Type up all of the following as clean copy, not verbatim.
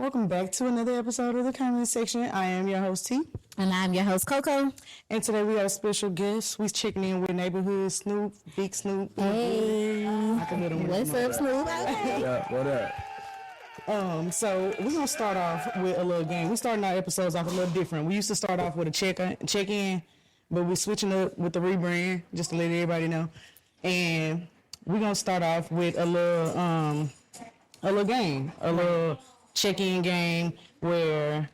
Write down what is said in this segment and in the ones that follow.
welcome back to another episode of the comment section. I am your host T. And I'm your host Coco. And today we got a special guest. We checking in with Naybahood Snoop, Big Snoop. Hey, what's up, Snoop? What up? So we're gonna start off with a little game. We starting our episodes off a little different. We used to start off with a check-in, but we're switching up with the rebrand just to let everybody know. And we're gonna start off with a little game, a little check-in game where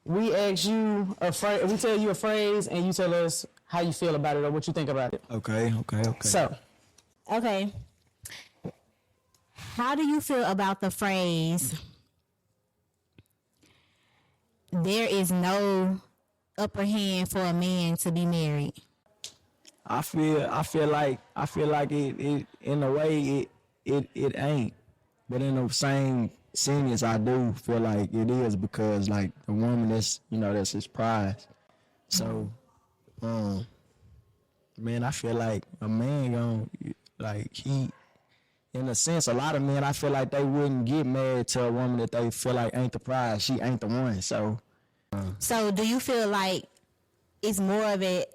we ask you we tell you a phrase and you tell us how you feel about it or what you think about it. Okay. So, okay. How do you feel about the phrase, there is no upper hand for a man to be married? I feel like it in a way it ain't, but in the same sense I do feel like it is, because like the woman that's his prize. So, man, I feel like a man in a sense, a lot of men, I feel like they wouldn't get married to a woman that they feel like ain't the prize. She ain't the one. So do you feel like it's more of it?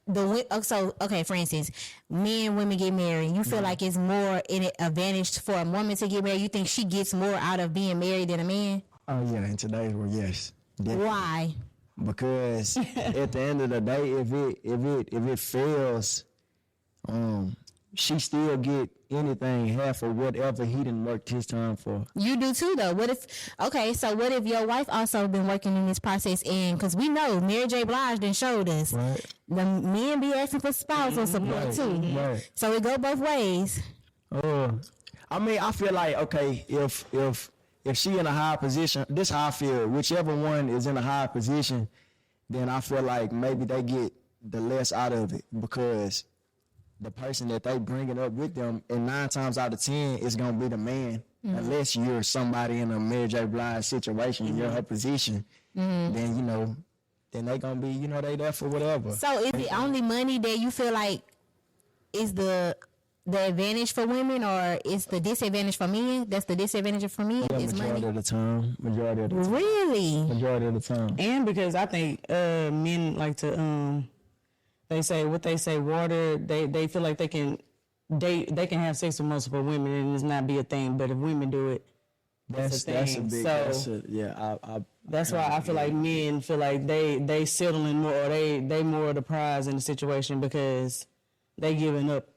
For instance, men and women get married. You feel like it's more an advantage for a woman to get married? You think she gets more out of being married than a man? Oh yeah, in today's world, yes. Definitely. Why? Because at the end of the day, if it fails, she still get anything half of whatever he done worked his time for. You do too, though. What if your wife also been working in this process? And because we know Mary J. Blige done showed us, right, the men be asking for spousal support too. Right. So it go both ways. I mean, I feel like, okay, if she in a high position, this how I feel. Whichever one is in a high position, then I feel like maybe they get the less out of it, because the person that they bringing up with them, and 9 times out of 10, it's gonna be the man. Unless you're somebody in a Mary J. Blige situation, you're her position, then then they gonna be, they there for whatever. So is it only money that you feel like is the advantage for women, or is the disadvantage for men? That's the disadvantage for men. Yeah, is majority money. of the time. Really? Majority of the time. and because I think men like to they say water. They feel like they can have sex with multiple women and it's not be a thing. But if women do it, that's a thing. That's why I feel like men feel like they settling more, or they more of the prize in the situation, because they giving up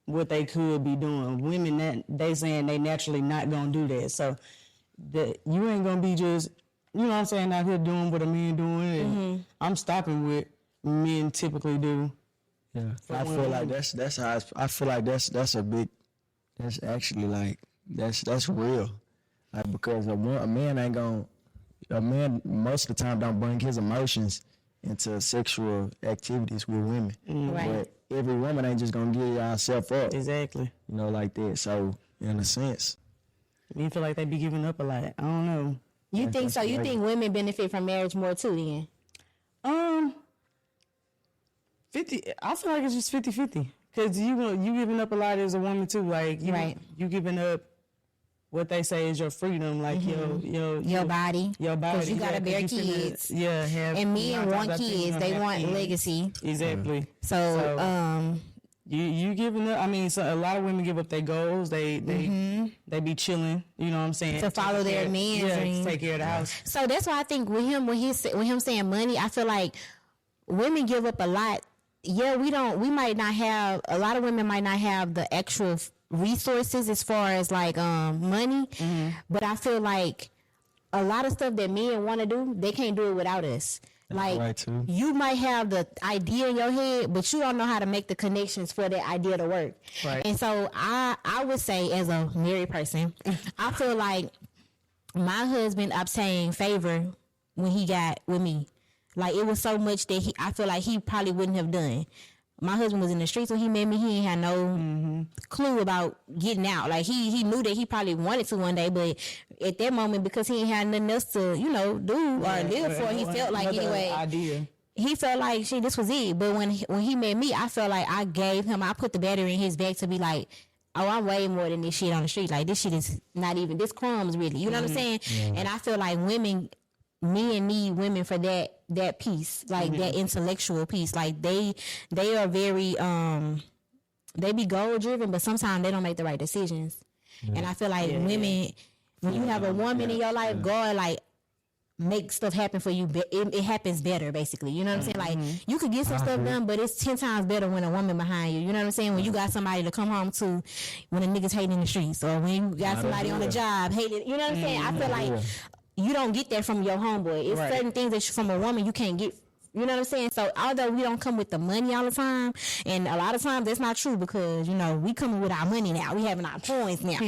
what they could be doing. Women, that they saying they naturally not gonna do that. So that you ain't gonna be just, out here doing what a man doing, and I'm stopping what men typically do. Yeah, I feel like that's how I feel like that's actually like that's real. Like, because a man most of the time don't bring his emotions into sexual activities with women. Right. But every woman ain't just gonna give herself up. Exactly. Like that. So in a sense, Men feel like they be giving up a lot. I don't know. You think so? You think women benefit from marriage more too, then? 50. I feel like it's just 50-50. Because you giving up a lot as a woman too. Like you giving up what they say is your freedom, like your body. Because you gotta bear kids. And men want kids. They want legacy. Exactly. So you giving up. I mean, so a lot of women give up their goals. They be chilling. You know what I'm saying? To follow their man's dream. To take care of the house. So that's why I think with him saying money, I feel like women give up a lot. Yeah, we might not have, a lot of women might not have the actual resources as far as like money, but I feel like a lot of stuff that men want to do, they can't do it without us. Like, right too. You might have the idea in your head, but you don't know how to make the connections for that idea to work. Right. And so I would say, as a married person, I feel like my husband obtained favor when he got with me. Like, it was so much that I feel like he probably wouldn't have done. My husband was in the streets when he met me. He ain't had no clue about getting out. Like, he knew that he probably wanted to one day, but at that moment, because he ain't had nothing else to, do or live for, he felt like anyway. He felt like, this was it. But when he met me, I felt like I put the battery in his back to be like, oh, I'm way more than this shit on the street. Like, this shit is not even, this crumbs really. You know what I'm saying? And I feel like men need women for that piece, like that intellectual piece. Like, they are very, they be goal driven, but sometimes they don't make the right decisions. And I feel like women, when you have a woman in your life, God, like, make stuff happen for you. It happens better, basically. You know what I'm saying? Like, you could get some stuff done, but it's 10 times better when a woman behind you. You know what I'm saying? When you got somebody to come home to when a nigga's hating in the streets, or when you got somebody on the job hating. You know what I'm saying? I feel like you don't get that from your homeboy. It's certain things that from a woman you can't get. You know what I'm saying? So although we don't come with the money all the time, and a lot of times that's not true, because, you know, we coming with our money now. We having our points now.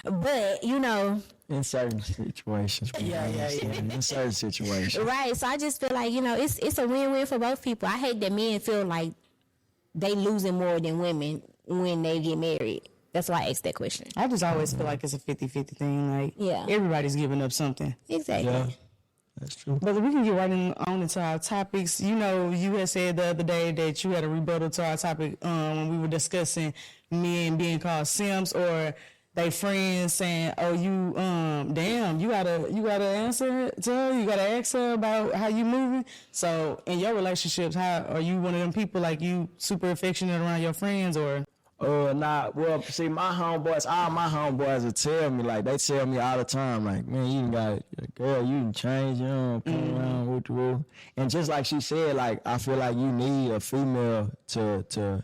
But, you know, in certain situations. In certain situations. Right. So I just feel like, you know, it's a win-win for both people. I hate that men feel like they losing more than women when they get married. That's why I asked that question. I just always feel like it's a 50-50 thing. Like, everybody's giving up something. Exactly. Yeah. That's true. But we can get right on into our topics. You know, you had said the other day that you had a rebuttal to our topic when we were discussing men being called simps, or they friends saying, "Oh, you damn, you gotta answer to her. You gotta ask her about how you moving." So in your relationships, how are you one of them people, like, you super affectionate around your friends, or? Nah, well, see, all my homeboys will tell me, like, they tell me all the time, like, man, you got girl, you can change, you know, come around with the rule. And just like she said, like, I feel like you need a female to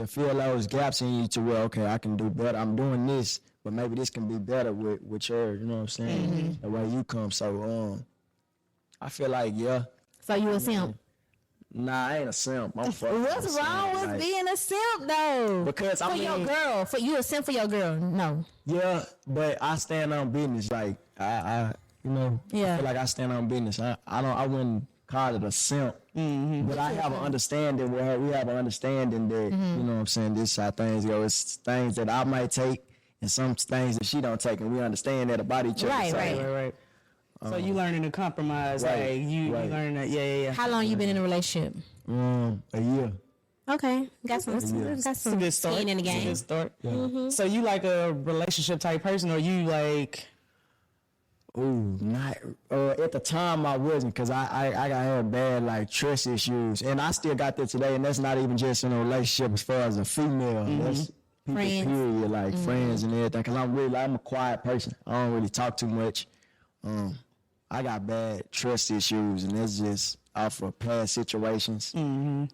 fill those gaps in you, to where, okay, I can do better. I'm doing this, but maybe this can be better with her, you know what I'm saying? The way you come. So, I feel like, So you a simp? Nah, I ain't a simp. I'm fucking. What's wrong with like, being a simp, though? Because for your girl, for you a simp for your girl? No. Yeah, but I stand on business. Like, I you know, I feel like I stand on business. I wouldn't call it a simp, but I have an understanding with her. We have an understanding that, you know what I'm saying, this is how things go. It's things that I might take and some things that she don't take, and we understand that about each other. Right. So you learning to compromise, like, you learning that, yeah. How long you been in a relationship? A year. Okay, got some good start. skin in the game. Good start. Yeah. So you like a relationship type person, or you like? Not at the time I wasn't, because I had bad, like, trust issues, and I still got that today. And that's not even just in a relationship as far as a female. That's people, friends. Period, like friends and everything. Because I'm a quiet person. I don't really talk too much. I got bad trust issues, and it's just off of past situations.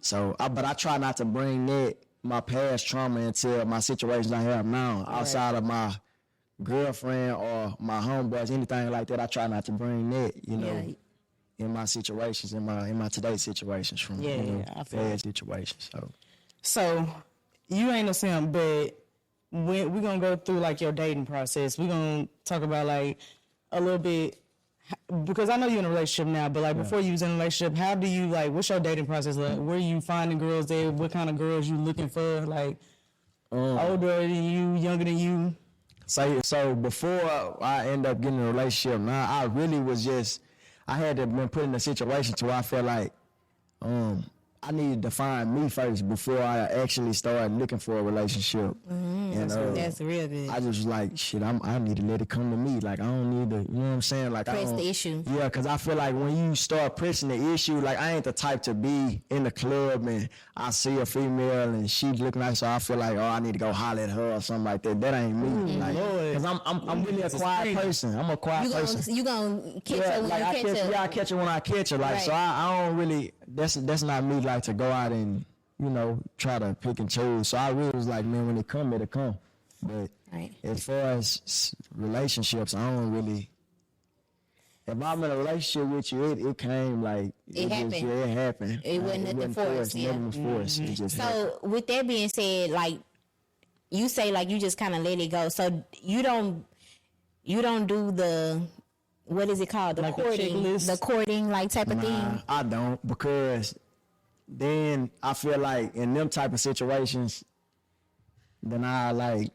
So, but I try not to bring my past trauma into my situations I have now. Outside of my girlfriend or my homeboys, anything like that, I try not to bring that, you know, in my situations, in my today's situations, from I feel bad situations. So you ain't a simp, but we're gonna go through, like, your dating process. We're gonna talk about, like, a little bit, because I know you're in a relationship now, but, like, before you was in a relationship, how do you, like, what's your dating process like? Where you finding girls there? What kind of girls you looking for? Like, older than you, younger than you? So before I end up getting in a relationship, now I really was I had to been put in a situation to where I felt like I needed to find me first before I actually started looking for a relationship. And That's real good. I just was like, shit, I need to let it come to me. Like, I don't need to, you know what I'm saying? Like, Press the issue. Yeah, because I feel like when you start pressing the issue, like, I ain't the type to be in the club and I see a female and she looking like, so I feel like, I need to go holler at her or something like that. That ain't me. Like, because I'm really a quiet person. I'm a quiet person. You gonna catch her when like, you catch her. Yeah, I catch her when I catch her. Like, so I don't really, that's not me, like, to go out and, you know, try to pick and choose. So I really was like, man, when it come, it'll come. But as far as relationships, I don't really. If I'm in a relationship with you, it came like it happened. It happened. It wasn't nothing forced. Nothing was forced. It just happened. So with that being said, like, you say, like, you just kind of let it go. So you don't do the, what is it called? The like courting, like, type of thing. I don't, because then I feel like in them type of situations, then I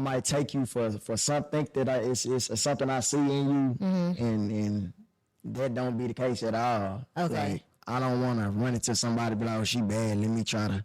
might take you for something that it's something I see in you, and that don't be the case at all. Okay. Like, I don't want to run into somebody and be like, oh, she bad. Let me try to,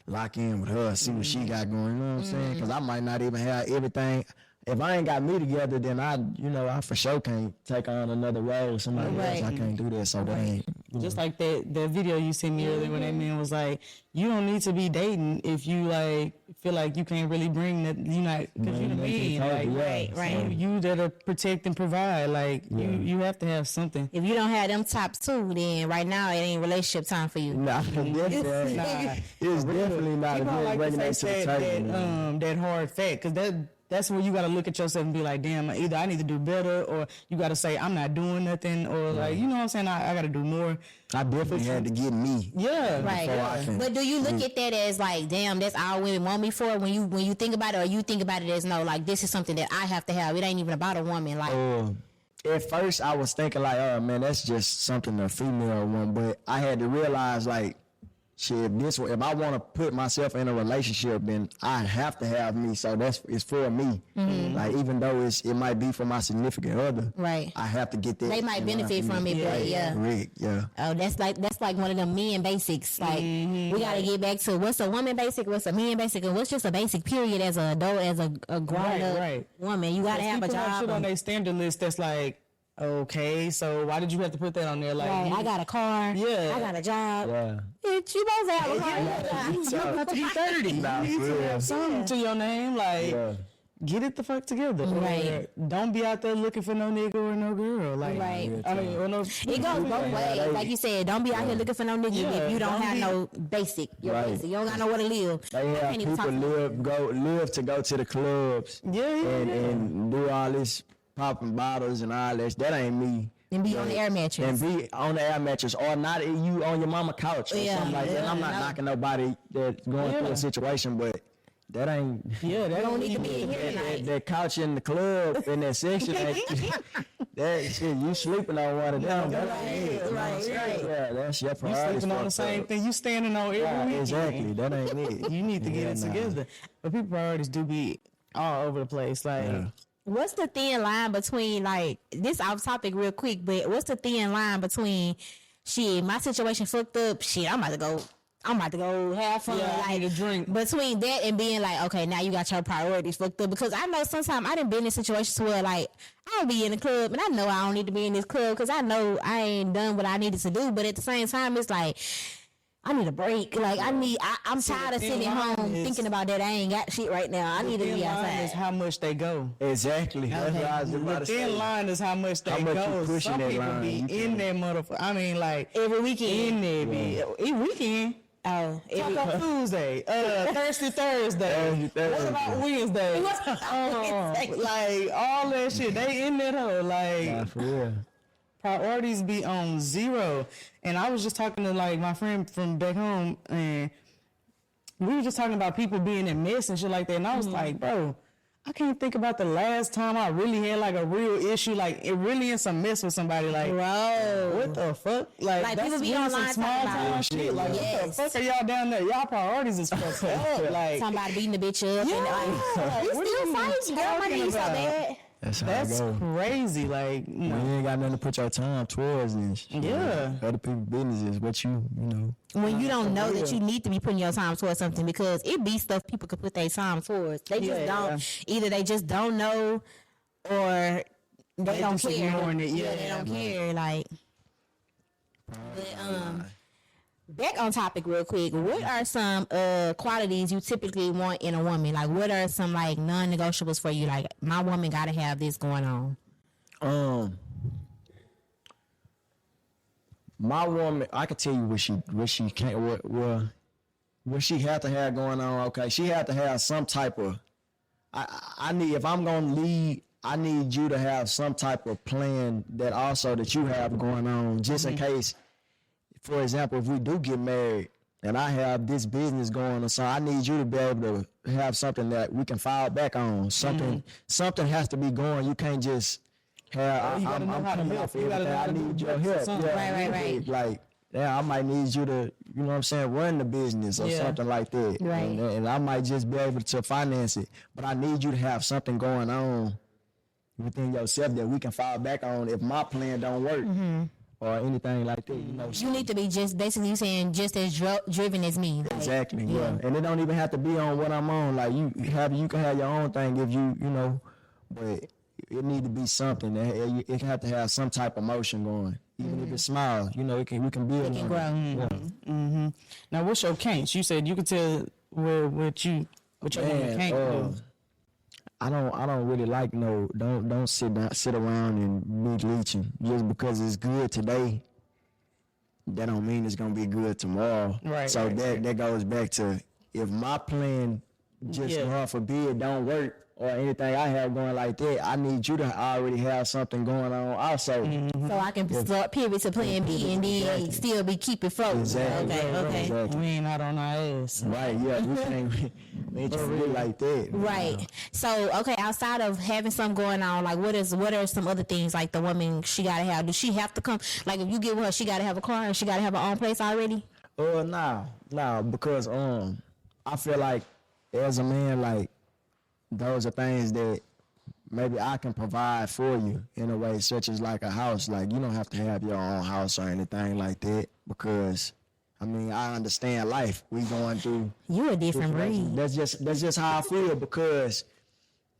lock in with her, see what she got going. You know what I'm saying? Because I might not even have everything. If I ain't got me together, then I for sure can't take on another role with somebody else. I can't do that. So that ain't. Just like that video you sent me earlier when that man was like, you don't need to be dating if you like feel like you can't really bring that, you not, because you the man, like, right. You that are protect and provide, like you have to have something. If you don't have them top two, then right now it ain't relationship time for you. Nah, it's definitely not. People like to say that hard fact, because that's where you got to look at yourself and be like, damn, either I need to do better, or you got to say, I'm not doing nothing, or like, you know what I'm saying, I got to do more. I definitely had to get me. Yeah. Right. But do you look at that as like, damn, that's all women want me for when you think about it, or you think about it as, no, like, this is something that I have to have. It ain't even about a woman. Like, at first I was thinking like, oh man, that's just something a female want, but I had to realize like, shit, if I want to put myself in a relationship, then I have to have me. So it's for me. Like, even though it might be for my significant other, right? I have to get that. They might benefit from it, but yeah. Oh, that's like one of them men basics. Like, we gotta get back to what's a woman basic, what's a man basic, and what's just a basic period as an adult, as a grown up woman. You gotta have a job. Have shit on their standard list that's like, okay, so why did you have to put that on there? Like, I got a car. Yeah. I got a job. Yeah. Bitch, you both have a car. You're about to be 30. You need to have something to your name. Like, get it the fuck together. Right. Don't be out there looking for no nigga or no girl. Like, right. I mean, or no. It goes both ways. Like you said, don't be out here looking for no nigga if you don't have no basic. Basic. You don't got nowhere to live. They have people live to go to the clubs. And do all this popping bottles and all that. That ain't me. And be on the air mattress. And be on the air mattress, or not you on your mama couch or something like that. I'm not knocking nobody that's going through a situation, but that ain't. Yeah, that don't need to be here tonight. That couch in the club in that section, that shit, you sleeping on one of them. Right. Yeah, that's your priority. You sleeping on the same thing. You standing on every weekend. Exactly. That ain't it. You need to get it together. But people priorities do be all over the place. Like. Yeah. What's the thin line between, like, this off topic real quick, but what's the thin line between, shit, my situation fucked up, shit, I'm about to go have fun, like a drink. Between that and being like, okay, now you got your priorities fucked up, because I know sometimes I done been in situations where, like, I'll be in the club and I know I don't need to be in this club because I know I ain't done what I needed to do, but at the same time, it's like, I need a break. Like, I'm tired of sitting home thinking about that. I ain't got shit right now. I need to be outside. The thin line is how much they go. Exactly. The thin line is how much they go. Some people be in there, motherfucker. I mean, like, every weekend. In there, every weekend. Oh, every Tuesday, Thursday. What about Wednesday? Like, all that shit, they in that hole. Like, for real. Priorities be on zero. And I was just talking to like my friend from back home, and we were just talking about people being in mess and shit like that. And I was like, bro, I can't think about the last time I really had like a real issue, like it really in some mess with somebody. Like, bro, what the fuck? Like that's people be really online some small time shit. Like, what the fuck are y'all down there? Y'all priorities is fucked up. Like, somebody beating the bitch up. Yeah, and like, you still fighting? Girl, my knees so bad. That's crazy. Like, you ain't got nothing to put your time towards this. Yeah. Other people's business is what you know. When you don't know that you need to be putting your time towards something, because it be stuff people could put their time towards. They just don't. Either they just don't know, or they don't care. Ignoring it. Yeah, they don't care. Like, but, back on topic real quick, what are some qualities you typically want in a woman? Like, what are some like non-negotiables for you? Like, my woman gotta have this going on. My woman, I can tell you what she can't, what she have to have going on. Okay, she have to have some type of. I need, if I'm gonna lead, I need you to have some type of plan that you have going on, just in case. For example, if we do get married and I have this business going on, so I need you to be able to have something that we can fall back on. Something has to be going. You can't just have. You gotta know how to help. I need your help. Right. Like, I might need you to, you know what I'm saying, run the business or something like that. Right. And I might just be able to finance it, but I need you to have something going on within yourself that we can fall back on if my plan don't work. or anything like that. You know, You need to be just basically saying just as driven as me. Like, exactly. Yeah, and it don't even have to be on what I'm on. Like you can have your own thing if you know, but it need to be something. It have to have some type of motion going. Even if it's small, you know, we can build. It can grow. Mm-hmm. Now, what's your kinks? You said you could tell what your woman can't do. I don't really like don't sit around and be leeching just because it's good today. That don't mean it's gonna be good tomorrow. Right. So that goes back to if my plan just God forbid don't work or anything I have going like that, I need you to already have something going on also. So I can start pivot to plan B and then still be keeping floating. Exactly. Okay. Exactly. We ain't out on our ass. Right, yeah, we ain't just really like that. Right. So, okay, outside of having something going on, like what are some other things like the woman she gotta have? Does she have to come? Like if you get with her, she gotta have a car and she gotta have her own place already? Nah, because I feel like as a man, like those are things that maybe I can provide for you in a way, such as like a house. Like you don't have to have your own house or anything like that because I mean I understand life. We going through. You a different breed. That's just how I feel because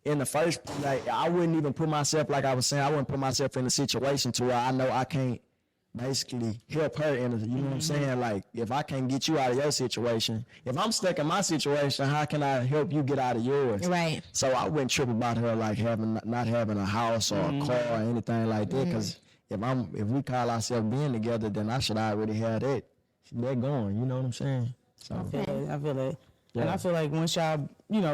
in the first, like I wouldn't even put myself, like I was saying, I wouldn't put myself in a situation to where I know I can't basically help her in you know what I'm saying? Like if I can't get you out of your situation, if I'm stuck in my situation, how can I help you get out of yours? Right. So I wouldn't trip about her like not having a house or a car or anything like that because if we call ourselves being together, then I should already have that going, you know what I'm saying? So I feel it. Yeah. And I feel like once y'all,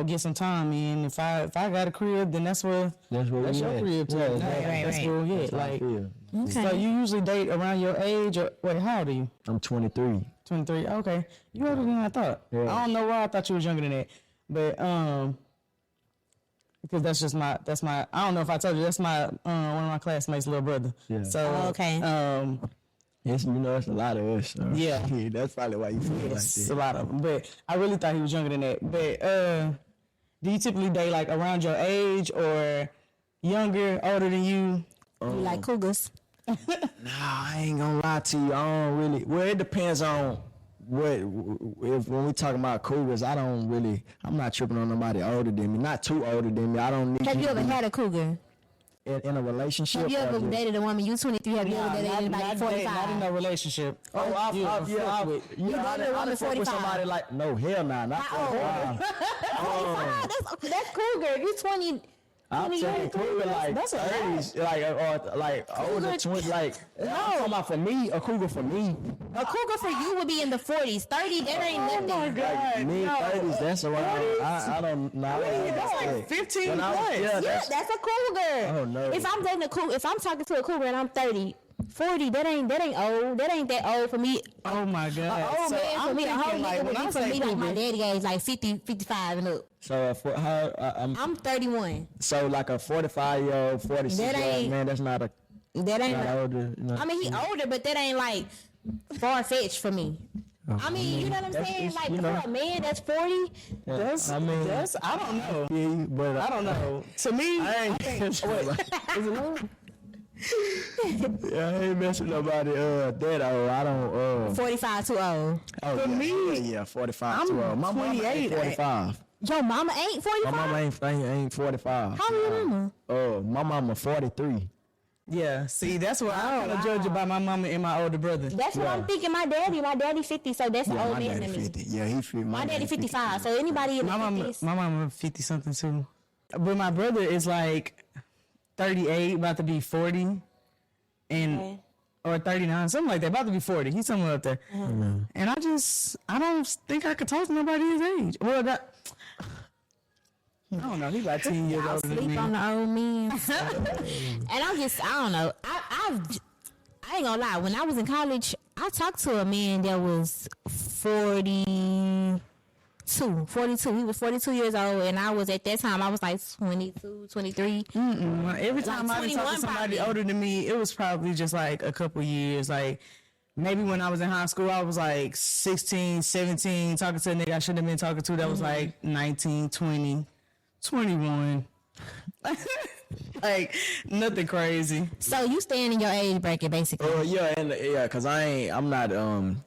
get some time in, if I got a crib, then that's your crib too. Yeah, That's where we get. Like, Okay. so you usually date around your age, or wait, how old are you? I'm 23. 23. Okay, you older than I thought. Yeah. I don't know why I thought you was younger than that, but because that's my. I don't know if I told you that's my one of my classmates' little brother. Yeah. So Okay. It's it's a lot of us. So. Yeah. That's probably why you feel like It's that. a lot of them, but I really thought he was younger than that. But do you typically date like around your age or younger, older than you? You like cougars? Nah, I ain't gonna lie to you. I don't really. Well, it depends on when we talking about cougars. I'm not tripping on nobody older than me. Not too older than me. I don't need. Have you to ever be had a cougar? in a relationship? Have you ever or just- dated a woman? You 23. Have you ever dated anybody Not 45? in no relationship. Oh, I dated a woman fuck with 45? somebody like no hell nah, not How old? 45. That's cougar. If you 20. I'm saying cougar like That's a 30s, like older 20, like no. I'm talking about for me, a cougar for me. A cougar for you would be in the 40s. 30, that ain't nothing. Oh my God. Mid 30s, that's around. I don't know. That's like 15 When I was- plus. yeah, Yeah, that's a cougar. Oh, no. If I'm dating a cougar, if I'm talking to a cougar and I'm 30, 40, that ain't old. That ain't that old for me. Oh my God. Old So man for I'm me, a whole thinking, like, nigga would when I be for say me like my cougar- daddy age, like 50, 55 and up. So for her, I'm 31. so like a 45-year-old, 46-year-old ain't- man, that's not That ain't. not older. You know? I mean, he older, but that ain't like far fetched for me. I mean, you know what I'm saying? it's- Like you for know. a man that's 40, That's, I don't know. Yeah, but I don't know. To me, I ain't. wait, is it low? Yeah, I ain't messing nobody that old. I don't 45 too old. oh, For yeah, me, yeah, 45 I'm too old. My mama 28, ain't 45. Your mama ain't 45? My mama ain't 45. How old your mama? My mama 43. Yeah, see, that's what I kind of judge about my mama and my older brother. That's what I'm thinking. My daddy 50, so that's the Yeah, old my man daddy to me. 50. Yeah, he 50. My daddy 55, so anybody in the My 50s. mama 50 something too. But my brother is like 38, about to be 40, and Okay. or 39, something like that, about to be 40. He's somewhere up there. And I don't think I could talk to nobody his age. Well, I don't know. He's about 10 years I'll older than sleep me. on the old men. And I don't know. I ain't gonna lie. When I was in college, I talked to a man that was 42. He was 42 years old, and I was, at that time, I was like 22, 23. Well, every time I done talked 21 to somebody probably. older than me, it was probably just like a couple years. Like maybe when I was in high school, I was like 16, 17, talking to a nigga I shouldn't have been talking to that was like 19, 20, 21. like nothing crazy. So you staying in your age bracket, basically. Cause I'm not doing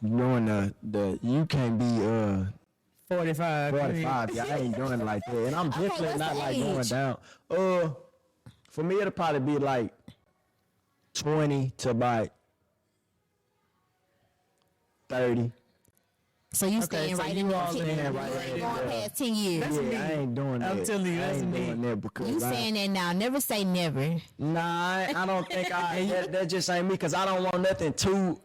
the you can't be 45. 45. Yeah, I ain't doing it like that, and I'm definitely what's not the like age? going down. For me it'll probably be like 20 to about 30. So you staying so right you in there. all in there, right You ain't in going there. past 10 years. Yeah, I ain't doing that. I'm telling you, that's I ain't me. doing that because You saying that now. Never say never. Nah, I don't think that just ain't me because I don't want nothing too.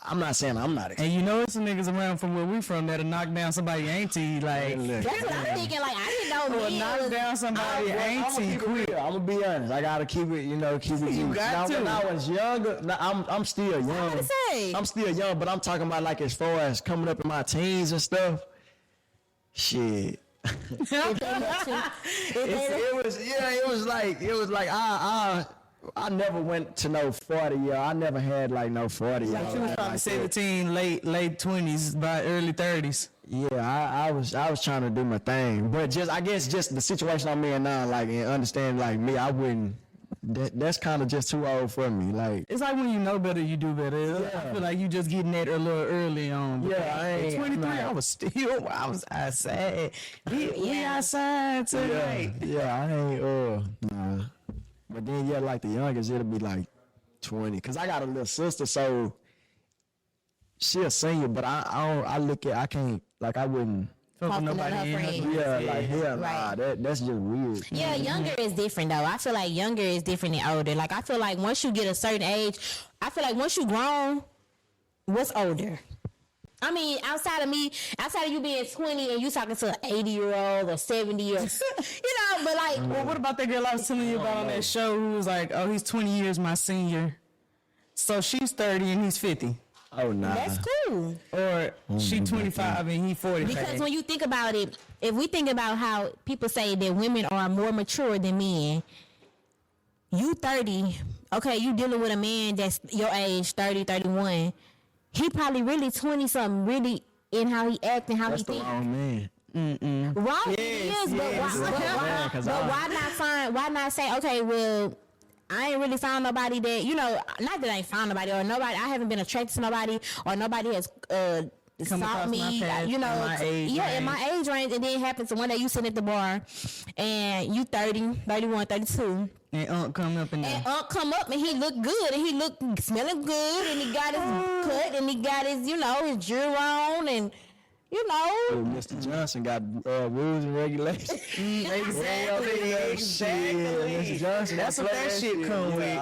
I'm not saying I'm not. And you know it's some niggas around from where we from that'll knock down somebody auntie like. That's what I'm thinking. Like, I didn't know Or men knock was- down somebody auntie quick. I'm gonna be honest. I gotta keep it. Keep it. You got now, to. when I was younger, I'm still young. I was gonna say. I'm still young, but I'm talking about like as far as coming up in my teens and stuff. Shit. If they let you- It was like I never went to no 40 year. I never had like no 40 year. She was probably 17, late 20s, by early 30s. Yeah, I was trying to do my thing, but I guess the situation I'm in now, like, and understand, like, me, I wouldn't. That's kind of just too old for me. Like, It's like when you know better, you do better. I feel like you just getting that a little early on. Yeah, I ain't- 23, I'm not- I was outside. We outside tonight. yeah, I ain't. Nah. But then, like the youngest, it'll be like 20. Cause I got a little sister, so she a senior, but I can't, like, I wouldn't. Fuck with Talking to nobody her in her friends. group. Yeah, like, hell, Right. nah, that's just weird. Yeah, younger is different though. I feel like younger is different than older. Like I feel like once you get a certain age, I feel like once you grown, what's older? I mean, outside of you being 20 and you talking to an 80-year-old or 70-year-old, but like, Well, what about that girl I was telling you about on that show who was like, oh, he's 20 years my senior. So she's 30 and he's 50. Oh, nah. that's cool. Or she 25 and he 45. Because when you think about it, if we think about how people say that women are more mature than men, you 30, okay, you dealing with a man that's your age, 30, 31. He probably really 20-something, really in how he act and how That's he the think. wrong man. Wrong Yes, it is, yes. Yeah, 'cause I- why not say, okay, well, I ain't really found nobody that, not that I ain't found nobody or nobody, I haven't been attracted to nobody or nobody has Come sought across me, my path in my age in range. my age range, and then it happens to one day you sitting at the bar and you 30, 31, 32. And come up in there. And Unc come up and he look good and he look smelling good and he got his cut and he got his, his jewelry on and, Mr. Johnson got rules and regulations. Exactly. Mr. Johnson. That's what that shit come with.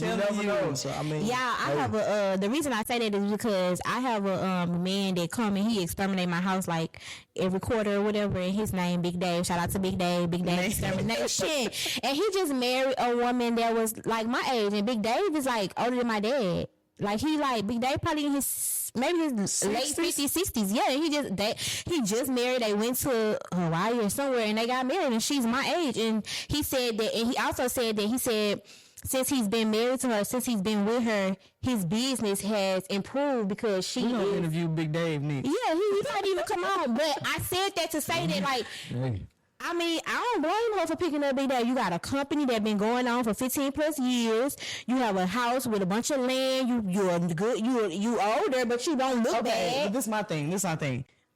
You never know. So, I mean, Yeah, I have the reason I say that is because I have a man that come and he exterminate my house like every quarter or whatever, and his name Big Dave. Shout out to Big Dave Extermination. And he just married a woman that was like my age, and Big Dave is like older than my dad. Like Big Dave probably in his maybe his late 50s, 60s. Yeah, he just married. They went to Hawaii or somewhere and they got married, and she's my age. And he said that, and he also said that since he's been married to her, since he's been with her, his business has improved because she You don't is. interview Big Dave, Nick. Yeah, he might even come on. But I said that to say that, like, I mean, I don't blame her for picking up Big Dave. You got a company that been going on for 15 plus years. You have a house with a bunch of land. You're good. You older, but you don't look Okay, bad. but this is my thing.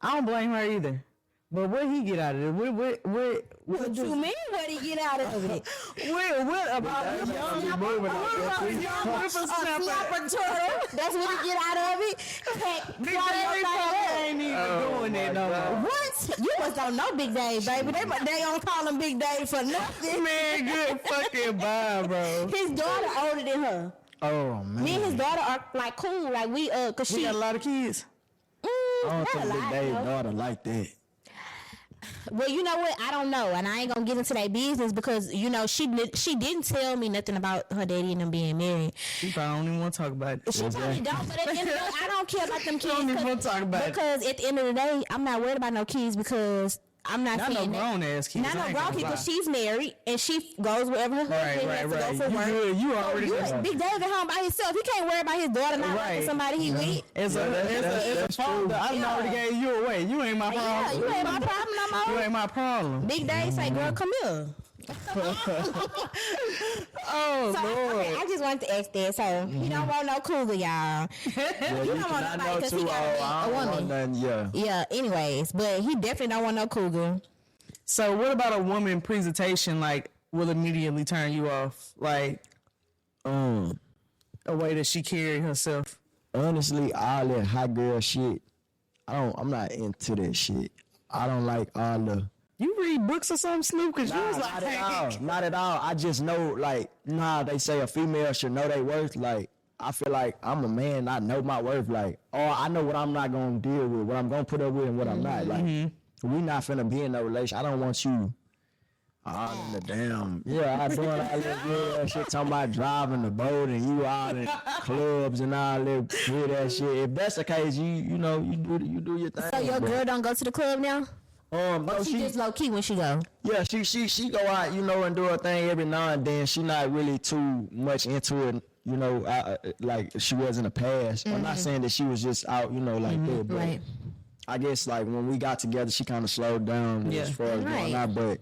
I don't blame her either. But what he get out of it? What you mean? What he get out of it? What about a Snapper turtle. That's what he get out of it. Big Dave probably ain't even doing that no more. What? You must don't know Big Dave, baby. They don't call him Big Dave for nothing. Man, good fucking bye, bro. His daughter older than her. Oh man. Me and his daughter are like cool. Like we cause We she got a lot of kids. I don't not a think Big lot. Dave's No. daughter like that. Well, you know what? I don't know, and I ain't gonna get into that business because she didn't tell me nothing about her daddy and them being married. She probably don't even want to talk about it. She probably don't, but at the end of the day, I don't care about them kids. Don't even want to talk about it. Because at the end of the day, I'm not worried about no kids because I'm not Not no saying that. grown ass kids. Not I no ain't grown gonna kid lie. because she's married and she goes wherever her husband has to go for You work. good. You already You Big Dave at home by himself. He can't worry about his daughter not Right. liking somebody he with. It's that's a father. true. I done already gave you away. You ain't my Yeah, problem. you ain't my problem no You more. ain't my problem. Big Dave say, girl, come here. Oh, So, Lord. okay, I just wanted to ask that. So he don't want no cougar, y'all. Yeah, He don't want nobody because he got a woman. Nothing, yeah. Yeah. Anyways, but he definitely don't want no cougar. So what about a woman presentation, like, will immediately turn you off? Like, a way that she carry herself? Honestly, all that hot girl shit, I'm not into that shit. I don't like all the... You read books or something, Snoop? Because you was like, not at all. Not at all. I just know, like, they say a female should know their worth. Like, I feel like I'm a man. I know my worth. Like, I know what I'm not going to deal with, what I'm going to put up with and what I'm not. Like, we not finna be in no relation. I don't want you all in the damn. Yeah, I doing all that weird shit, talking about driving the boat and you out in clubs and all that weird shit. If that's the case, you do your thing. So your girl don't go to the club now? No, She just low key when she go. Yeah, she go out, and do her thing every now and then. She not really too much into it, like she was in the past. I'm not saying that she was just out, like that. But Right. I guess like when we got together, she kind of slowed down as far as going out. But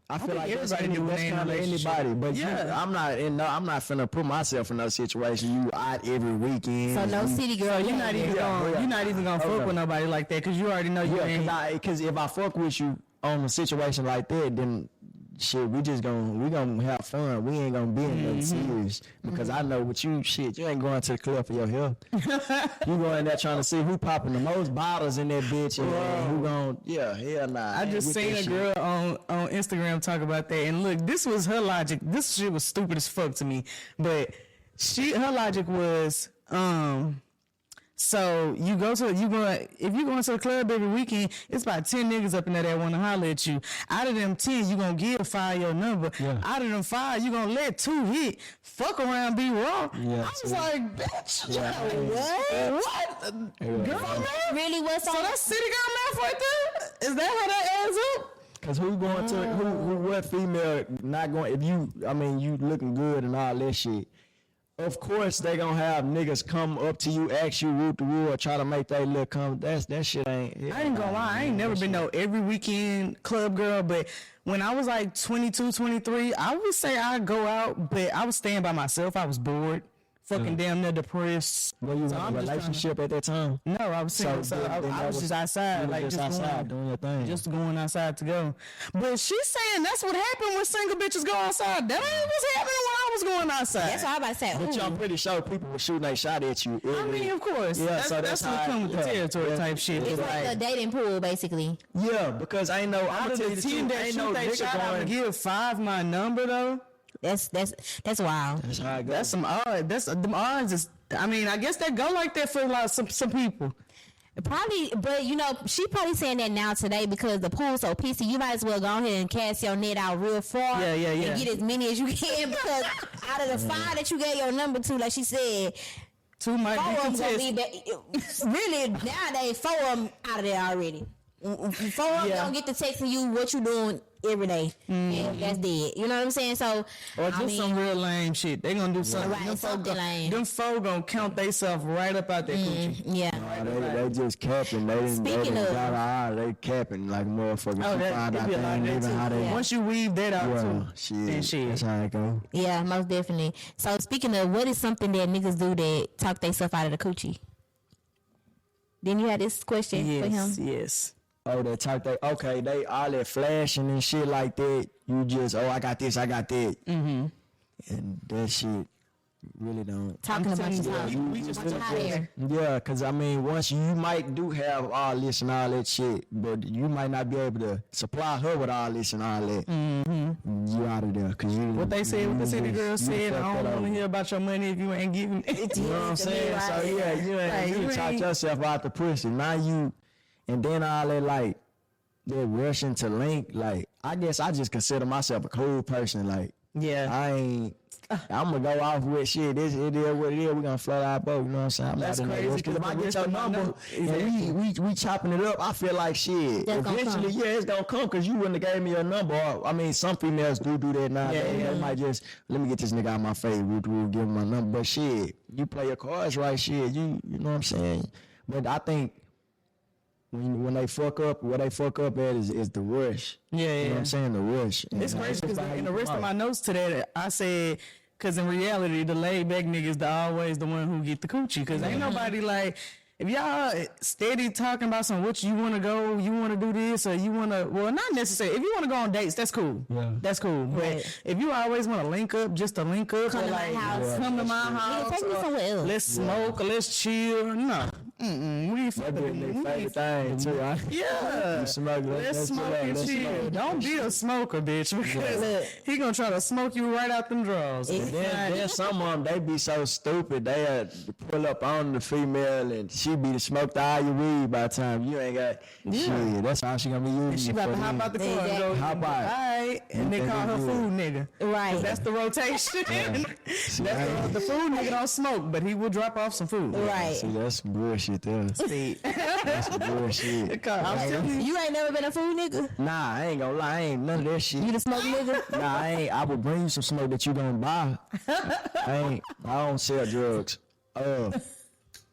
I feel like that's everybody do kind of anybody. But I'm not finna put myself in no situation. You out every weekend. So no city girl. you're not even gonna fuck with nobody like that because you already know you ain't. Because if I fuck with you on a situation like that, then shit, we gonna have fun. We ain't gonna be in nothing serious because I know with you, shit, you ain't going to the club for your health. You going there trying to see who popping the most bottles in that bitch and who hell nah. I just seen a girl on Instagram talk about that, and look, this was her logic. This shit was stupid as fuck to me, but her logic was, so if you going to the club every weekend, it's about 10 niggas up in there that want to holler at you. Out of them 10, you gonna give 5 your number. Yeah. Out of them 5, you gonna let 2 hit. Fuck around, be wrong. Yeah, I was like, bitch, what? Girl, man? Really? What's so that's city girl math right there? Is that how that adds up? Cause who going to what female not going? If you looking good and all that shit. Of course, they gonna have niggas come up to you, ask you root the rule, or try to make they look come. That shit ain't. I ain't gonna lie, I ain't never been no every weekend club girl, but when I was like 22, 23, I would say I'd go out, but I was staying by myself. I was bored. Fucking damn near depressed. Were you in a relationship at that time? No, I was single. So I was just outside, like just outside doing your thing. Just going outside to go. But she's saying that's what happened when single bitches go outside. That ain't what's happening when I was going outside. That's what I about to say. But I'm pretty sure people were shooting a shot at you. I mean, of course. Yeah, that's what comes with the territory type shit. It's like a dating pool, basically. Yeah, because I know out of the 10 that shoot they shot, I would give 5 my number though. That's wild. That's how it goes. That's some odds. Them odds is. I mean, I guess that go like that for like some people. Probably, but she probably saying that now today because the pool's so pissy. You might as well go ahead and cast your net out real far. Yeah. And get as many as you can because out of the 5 that you gave your number to, like she said, 2 might 4 be of them contested. really, nowadays 4 of them out of there already. 4 of them don't get to texting you what you doing every day, and that's dead. You know what I'm saying? So, or just some real lame shit. They gonna do something. Right, something lame. Them folk gonna count themselves right up out that coochie. Yeah. They just capping. They capping like motherfuckers. Oh, that be a lot of that too. Once you weave that out too, then shit. That's how it go. Yeah, most definitely. So speaking of, what is something that niggas do that talk themselves out of the coochie? Then you had this question for him. Yes. Oh, they talk. They all that flashing and shit like that. You just, I got this, I got that, and that shit really don't. Talking about your hot air. Yeah, cause once you might do have all this and all that shit, but you might not be able to supply her with all this and all that. You out of there, cause you. What they city girl said, I don't want to hear about your money if you ain't giving it. You know what I'm saying? So you talk yourself out the pussy. Now you. And then all that, like, they're rushing to link. Like, I guess I just consider myself a cool person. Like, I'm going to go off with shit. It is what it is. We're going to float our boat. You know what I'm saying? That's crazy. Because if I get your number and we chopping it up, I feel like shit. Eventually, it's going to come because you wouldn't have gave me your number. Some females do that now. They might just, let me get this nigga out of my face. We'll give him my number. But shit, you play your cards right, shit. You know what I'm saying? But I think when they fuck up, what they fuck up at is the rush. Yeah, You know yeah. what I'm saying? The rush. It's And crazy that's because how in you the rest come of my out. notes today, I said, because in reality, the laid back nigga is always the one who get the coochie. Because ain't nobody like, if y'all steady talking about some what you want to go, you want to do this, or you want to, well, not necessarily. If you want to go on dates, that's cool. Yeah. That's cool. But Right. if you always want to link up, just to link up, Come or to my like, house. come to my Nigga, house, take me or somewhere else. let's smoke, or let's chill. No. We ain't That be fucking. their we favorite ain't- thing too. Right? Yeah. You smoke, Let's smoke and let's chill. smoke. Don't be a smoker, bitch, because he gonna try to smoke you right out them drawers. Then some of them, they be so stupid. They pull up on the female and she be the smoked all your weed by the time you ain't got shit. That's how she gonna be using. She about to hop out the car and go, Hop out. alright, and they call her food nigga. Right. 'Cause that's the rotation. That's the food nigga don't smoke, but he will drop off some food. Right. See, that's some bullshit there. That's some bullshit. I'm telling you, You ain't never been a food nigga? Nah, I ain't gonna lie. I ain't none of that shit. You the smoke nigga? Nah, I ain't. I would bring you some smoke that you gonna buy. I don't sell drugs.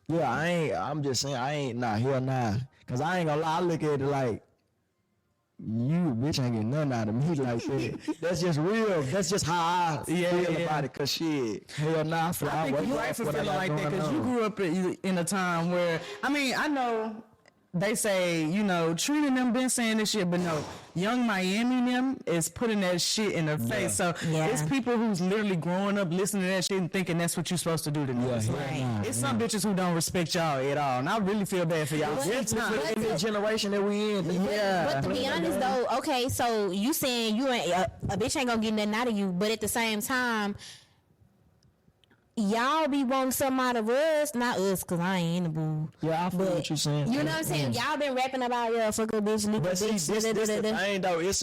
Yeah, I ain't. I'm just saying, I ain't. Nah, hell nah. Cause I ain't gonna lie. I look at it like, you bitch ain't getting nothing out of me like that. That's just real. That's just how I feel about it. Cause shit, hell nah. I think you're right for feeling like that because you grew up in a time where, I mean, I know they say, you know, Trina and them been saying this shit, but no, Young Miami them is putting that shit in their face. So Yeah. it's people who's literally growing up listening to that shit and thinking that's what you're supposed to do to them. Yeah, Right. It's some bitches who don't respect y'all at all, and I really feel bad for y'all. But- in the generation that we in. But to be honest though, okay, so you saying you ain't a bitch ain't gonna get nothing out of you, but at the same time, y'all be wanting something out of us, not us, cause I ain't in the boo. Yeah, I feel what you're saying. You know what I'm saying? Y'all been rapping about fuck a bitch, lick a But see, bitch, this the thing though. It's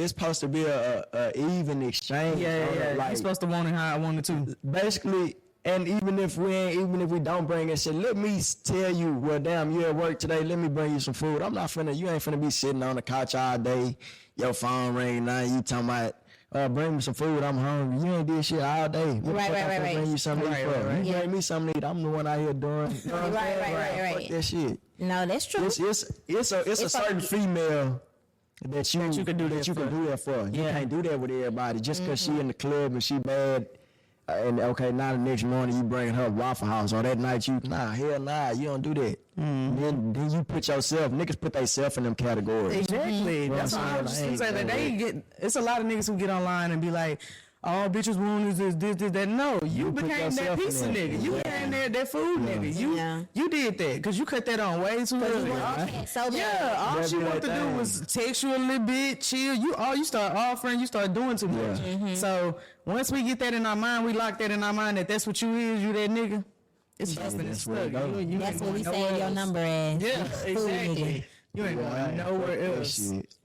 supposed to be a even exchange. Yeah. Like, You're supposed to want it how I want it too. basically, and even if we don't bring it, shit, let me tell you, well, damn, you at work today. Let me bring you some food. I'm not finna. You ain't finna be sitting on the couch all day. Your phone ringing now. You talking about. Bring me some food. I'm hungry. You ain't did shit all day. What the Right, fuck right, I finna right, bring you something to eat for? You Yeah. bring me something to eat. I'm the one out here doing. You know what I'm saying? Right. Fuck that shit. No, that's true. It's a certain female that you can do that for. You can't do that with everybody just because she in the club and she bad. And okay, now the next morning you bringing her Waffle House, or that night you hell nah, you don't do that. Then you put yourself, niggas put themselves in them categories. Exactly. That's why I was just gonna say that they get. It's a lot of niggas who get online and be like, all bitches want is this, that. No, you put became that yourself in piece of there. nigga. You became that food nigga. You did that because you cut that on way too early. So Yeah, all That'd she be wanted that to do thing. was text you a little bit, chill. You start offering, you start doing too much. So once we get that in our mind, we lock that in our mind that that's what you is, you that nigga. It's busting and that's where it stuck. goes. You that's ain't what we going say your nowhere number as. else. Yeah, Food exactly. nigga. You ain't going nowhere else. Shit.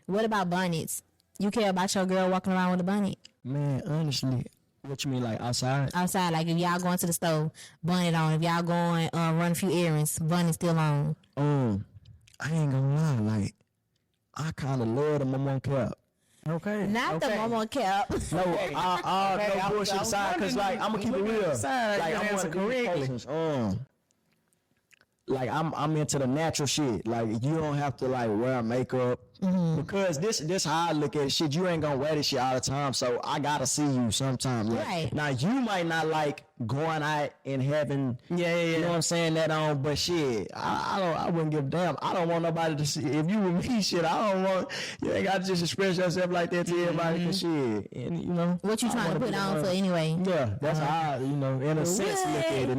What about bonnets? You care about your girl walking around with a bonnet Man, honestly, what you mean, like outside? outside? Like if y'all going to the store, bonnet on. If y'all going run a few errands, bonnet still on. I ain't gonna lie, like I kind of love the mama cap. Okay. Not the mama cap. No, no bullshit aside, cause like I'm gonna keep it real. Like I'm answer one of these correctly. persons, like I'm into the natural shit. Like you don't have to like wear makeup because this how I look at it. Shit, you ain't gonna wear this shit all the time, so I gotta see you sometime. Like, Right. now you might not like going out and having, you know what I'm saying, that on, but shit, I wouldn't give a damn. I don't want nobody to see. If you with me, shit, I don't want. You ain't gotta just express yourself like that to everybody, cause shit, and you know What you I trying to wanna put be on around. for anyway? Yeah, that's how I, in a sense, look at it.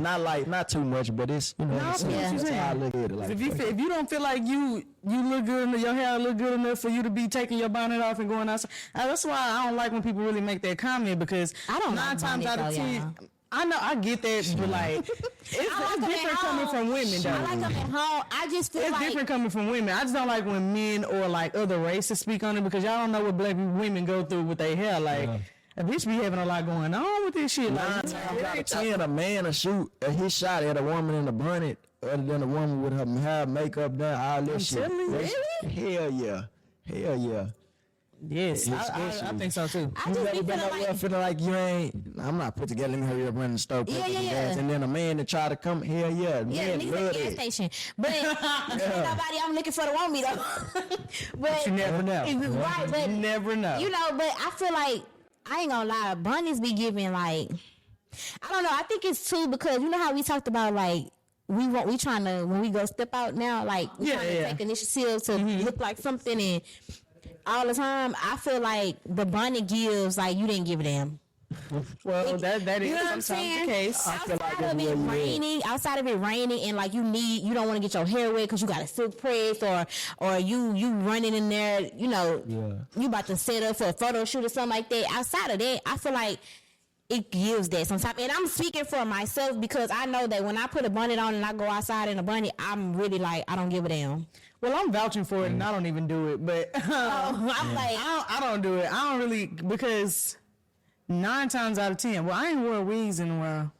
Not too much, but it's, in a sense, yeah. that's how I look at it. Like, If you don't feel like you look good enough, your hair look good enough for you to be taking your bonnet off and going outside. That's why I don't like when people really make that comment because I don't like 9 times out of bonnets, though, 10, y'all. I know I get that, but like it's I like them at different coming home. from women. Though. I like them at home. I just feel It's like different coming from women. I just don't like when men or like other races speak on it because y'all don't know what black women go through with their hair. Like a bitch be having a lot going on with this shit. 9 Like, times out of 10, a man will shoot his shot at a woman in a bonnet other than a woman with her hair, makeup done, all that shit. telling you, Hell yeah. Yes, I think so too. I You just ever be been feeling over there like, feeling like you ain't, I'm not put together, let me hurry up, run the store, Yeah, put yeah, some yeah. gas, and then a man that try to come, hell yeah, yeah, man, niggas love at the gas it. station. But ain't nobody I'm looking for to want me though. But You never know. Right, but You never know. you know, but I feel like I ain't gonna lie, bunnies be giving like, I don't know. I think it's too because you know how we talked about like we trying to when we go step out now, like we trying to take initiative to look like something, and all the time I feel like the bunny gives like you didn't give a damn. Well, that You is know what I'm sometimes saying? the case. Outside of it raining, and like you don't want to get your hair wet because you got a silk press, or you running in there, you know, you about to set up for a photo shoot or something like that. Outside of that, I feel like it gives that sometimes. And I'm speaking for myself because I know that when I put a bonnet on and I go outside in a bonnet, I'm really like, I don't give a damn. Well, I'm vouching for it, and I don't even do it. But I'm like, I don't do it. I don't really because 9 times out of 10. Well, I ain't wore wigs in a while.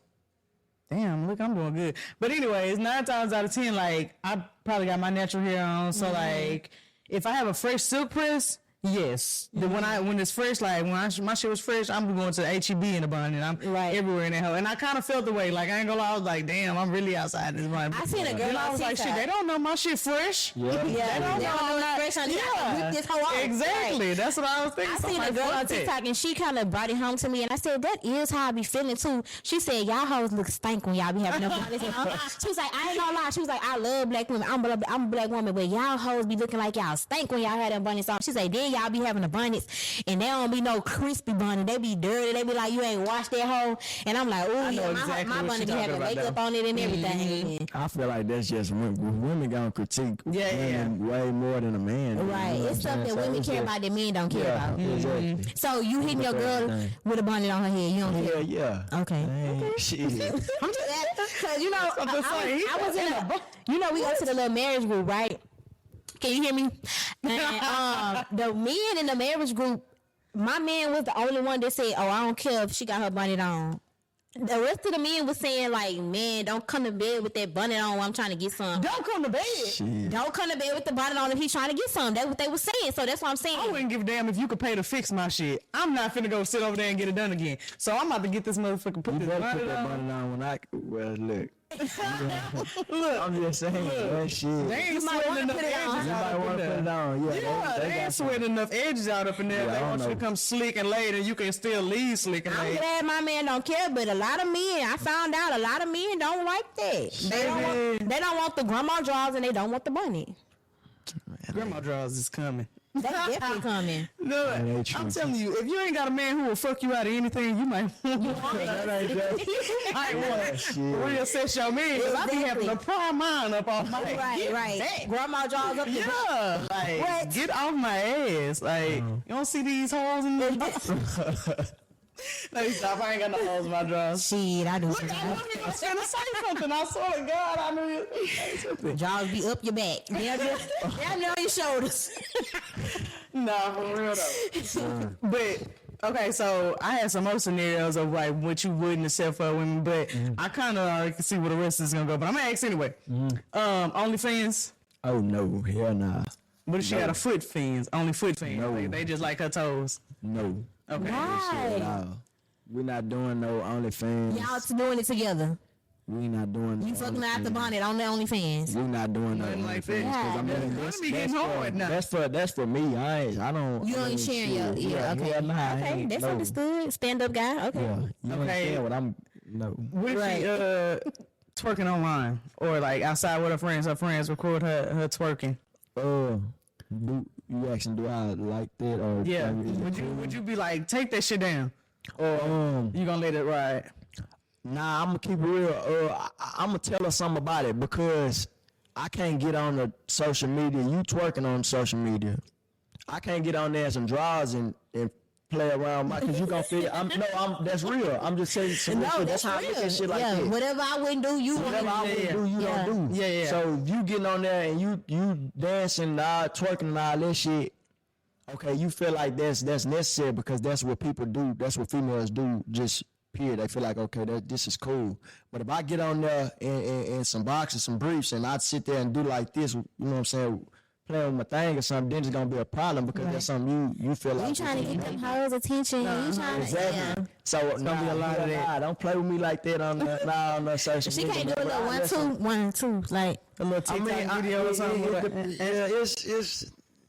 Damn, look, I'm doing good. But anyways, 9 times out of 10, like I probably got my natural hair on. So like, if I have a fresh silk press. Yes, when it's fresh, like when my shit was fresh, I'm going to the HEB in a bun, and I'm everywhere in that hole. And I kind of felt the way, like I ain't gonna lie, I was like, damn, I'm really outside this bun. I seen a girl I on was like, shit, they don't know my shit fresh. Yeah. they don't know fresh on whip this hoe off. Exactly. Right. That's what I was thinking. I seen a girl on TikTok and she kind of brought it home to me, and I said that is how I be feeling too. She said y'all hoes look stank when y'all be having them bonnets on. She was like, I ain't gonna lie. She was like, I love black women. I'm a black woman, but y'all hoes be looking like y'all stank when y'all have them bonnets on. She said then y'all be having a bunny. And they don't be no crispy bunny. They be dirty. They be like, you ain't washed that hoe. And I'm like, oh, yeah, exactly my bunny be having makeup on it and everything. I feel like that's just women gonna critique women way more than a man. Right. It's stuff that women care about that men don't care about. Exactly. So you hitting your girl with a bonnet on her head. You don't care? Yeah. Okay. Shit. I'm just because, you know, I was in a, you know, we go to the little marriage group, right? Can you hear me? And the men in the marriage group, my man was the only one that said, oh, I don't care if she got her bonnet on. The rest of the men was saying, like, man, don't come to bed with that bonnet on while I'm trying to get some. Don't come to bed. Shit. Don't come to bed with the bonnet on if he's trying to get some. That's what they were saying. So that's what I'm saying. I wouldn't give a damn if you could pay to fix my shit. I'm not finna go sit over there and get it done again. So I'm about to get this motherfucker put You this better bonnet put that on. bonnet on when I, well, look. Look, I'm just saying, that shit. they ain't might sweating wanna enough put it on. edges You out might up in want to put it there. on. Yeah, Yeah, they ain't got sweating enough edges out up in there. Yeah, I They don't want you to know. come slick and laid, and you can still leave slick and I'm laid. glad my man don't care, but a lot of men, I found out a lot of men don't like that. They don't want the grandma drawers and they don't want the bunny. Grandma draws is coming. That's definitely coming. No, That ain't true. I'm telling you, if you ain't got a man who will fuck you out of anything, you might. That ain't just. I ain't want Shit. real set your man. 'Cause I be having to pry mine up off my Right. Grandma drawers up the Yeah, like What? get off my ass. Like you don't see these holes in the. Let me stop. I ain't got no holes in my drawers. Shit, I do. Look, I knew you was gonna say something. I swear to God, I knew you was gonna say something. Drawers be up your back. They're on your shoulders. Nah, for real though. But okay, so I had some more scenarios of like what you wouldn't accept for women, but I kind of already can see where the rest is gonna go. But I'm gonna ask anyway. OnlyFans. Oh, no. Hell nah. What if she got a foot fans? Only foot fans. No. Like, they just like her toes. No. Okay. Right. No. We're not doing no OnlyFans. Y'all doing it together. We not doing You no fucking out the OnlyFans. bonnet on the OnlyFans. We not doing no Nothing like OnlyFans. that. 'Cause I mean, Yeah. that's, Be getting hard now. that's for me. I don't. You I mean, ain't sharing shit. your okay. Hell nah, I Okay, ain't. that's No. understood. Stand up guy. Okay. Yeah. You Okay. understand what I'm. No. What if she twerking online or like outside with her friends? Her friends record her twerking. Do you asking? Do I like that or? Yeah. like, Would you be like take that shit down, or you gonna let it ride? Nah, I'm gonna keep it real. I'm gonna tell her something about it because I can't get on the social media. You twerking on social media. I can't get on there some draws and play around because you gonna feel. That's real. I'm just saying some shit. That's how I look at shit like yeah, that. whatever I wouldn't do, you Whatever I wouldn't would do. do, you Yeah. don't do. Yeah. So if you getting on there and you dancing, twerking and all that shit, okay, you feel like that's necessary because that's what people do. That's what females do. Just period. They feel like okay, this is cool. But if I get on there in some boxes, some briefs, and I sit there and do like this, you know what I'm saying, playing with my thing or something, then it's gonna be a problem because that's something you feel like You trying to get them hoes' attention. You trying to, exactly. yeah. So don't be a lot of that. Don't play with me like that on the social She media. can't do a little 1-2, like A little TikTok video or something.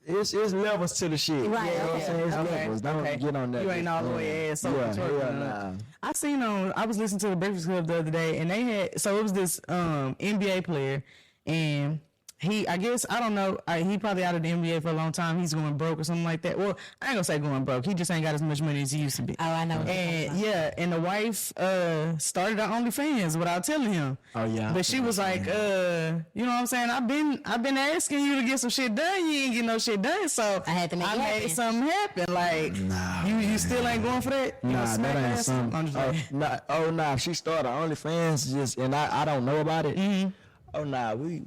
It's levels to the shit. Right, You know what I'm okay. saying? It's Okay, levels. Don't okay. get on that. You ain't all the way ass over Yeah, twerking hell on nah. that. I seen I was listening to the Breakfast Club the other day, and they had, so it was this NBA player, and I guess, I don't know, he probably out of the NBA for a long time. He's going broke or something like that. Well, I ain't gonna say going broke. He just ain't got as much money as he used to be. Oh, I know. And yeah, and the wife started her OnlyFans without telling him. Oh, yeah. But she was like, you know what I'm saying? I've been asking you to get some shit done. You ain't get no shit done, so I had to make it happen. made something happen. Like, you still ain't going for that? You Nah, gonna smack that ain't ass? something. I'm just like, Nah. She started OnlyFans and I don't know about it. Mm-hmm. Oh nah, we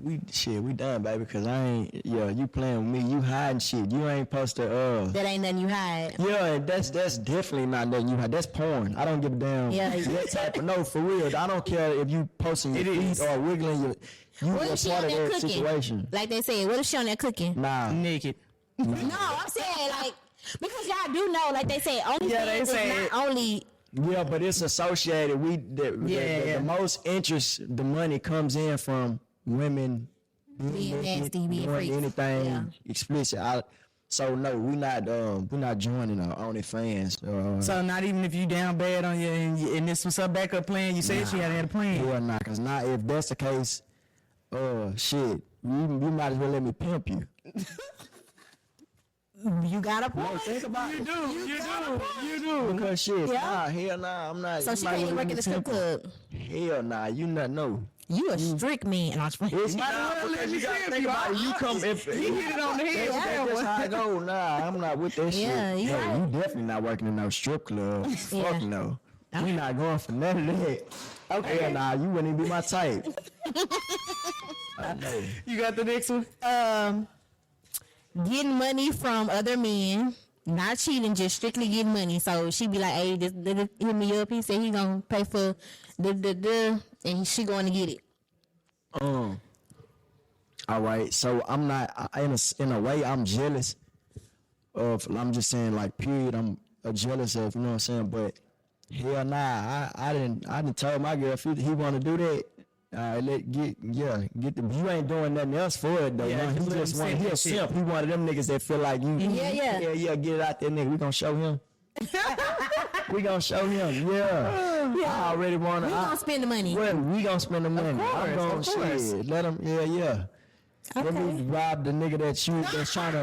done, baby. Cause I ain't. Yeah, you playing with me. You hiding shit. You ain't supposed to. that ain't nothing you hide. Yeah, and that's definitely not nothing you hide. That's porn. I don't give a damn. Yeah. That type of, no, for real. I don't care if you posting your feet or wiggling your. You What are if she part on of there that cooking? situation. Like they said, what if she on there cooking? Nah. naked. No, I'm saying like because y'all do know, like they say, only Yeah, they is say not only. Yeah, but it's associated. The most interest, the money comes in from women Being nasty, being doing freaks. anything Yeah. explicit. So no, we're not joining OnlyFans. So not even if you down bad on you and this was her backup plan, you said she had a plan. Yeah, nah, cause not if that's the case. Shit, you might as well let me pimp you. You got a point. Think about it. You do. Because shit, Yeah. nah, hell nah, I'm not. So you she might as can't well work let in me the strip pimp club. you. Hell nah, you not know. You a strict man. It's Might as not well let because me you gotta pimp think you. about it. You come if You hit it on the head. that's how I go. Nah, I'm not with that Yeah, shit. you Hey, right. you definitely not working in no strip club. Yeah. Fuck no. We not going for none of that. Okay. Hell nah, you wouldn't even be my type. I know. You got the next one? Getting money from other men, not cheating, just strictly getting money. So she be like, "Hey, this hit me up." He said he gonna pay for and she going to get it. All right, so I'm not in a way I'm jealous of. I'm just saying like period. I'm jealous of, you know what I'm saying. But hell nah, I didn't tell my girl if he want to do that. Get the. You ain't doing nothing else for it though. Yeah, He just let just him want send he a that shit. simp. He one of them niggas that feel like you. Yeah. Get it out there, nigga. We gonna show him. We gonna show him. Yeah. I already wanna. We gonna spend the money. Well, we gonna spend the money. I'm gonna of course. shit. Let him. Yeah. Let me rob the nigga that's trying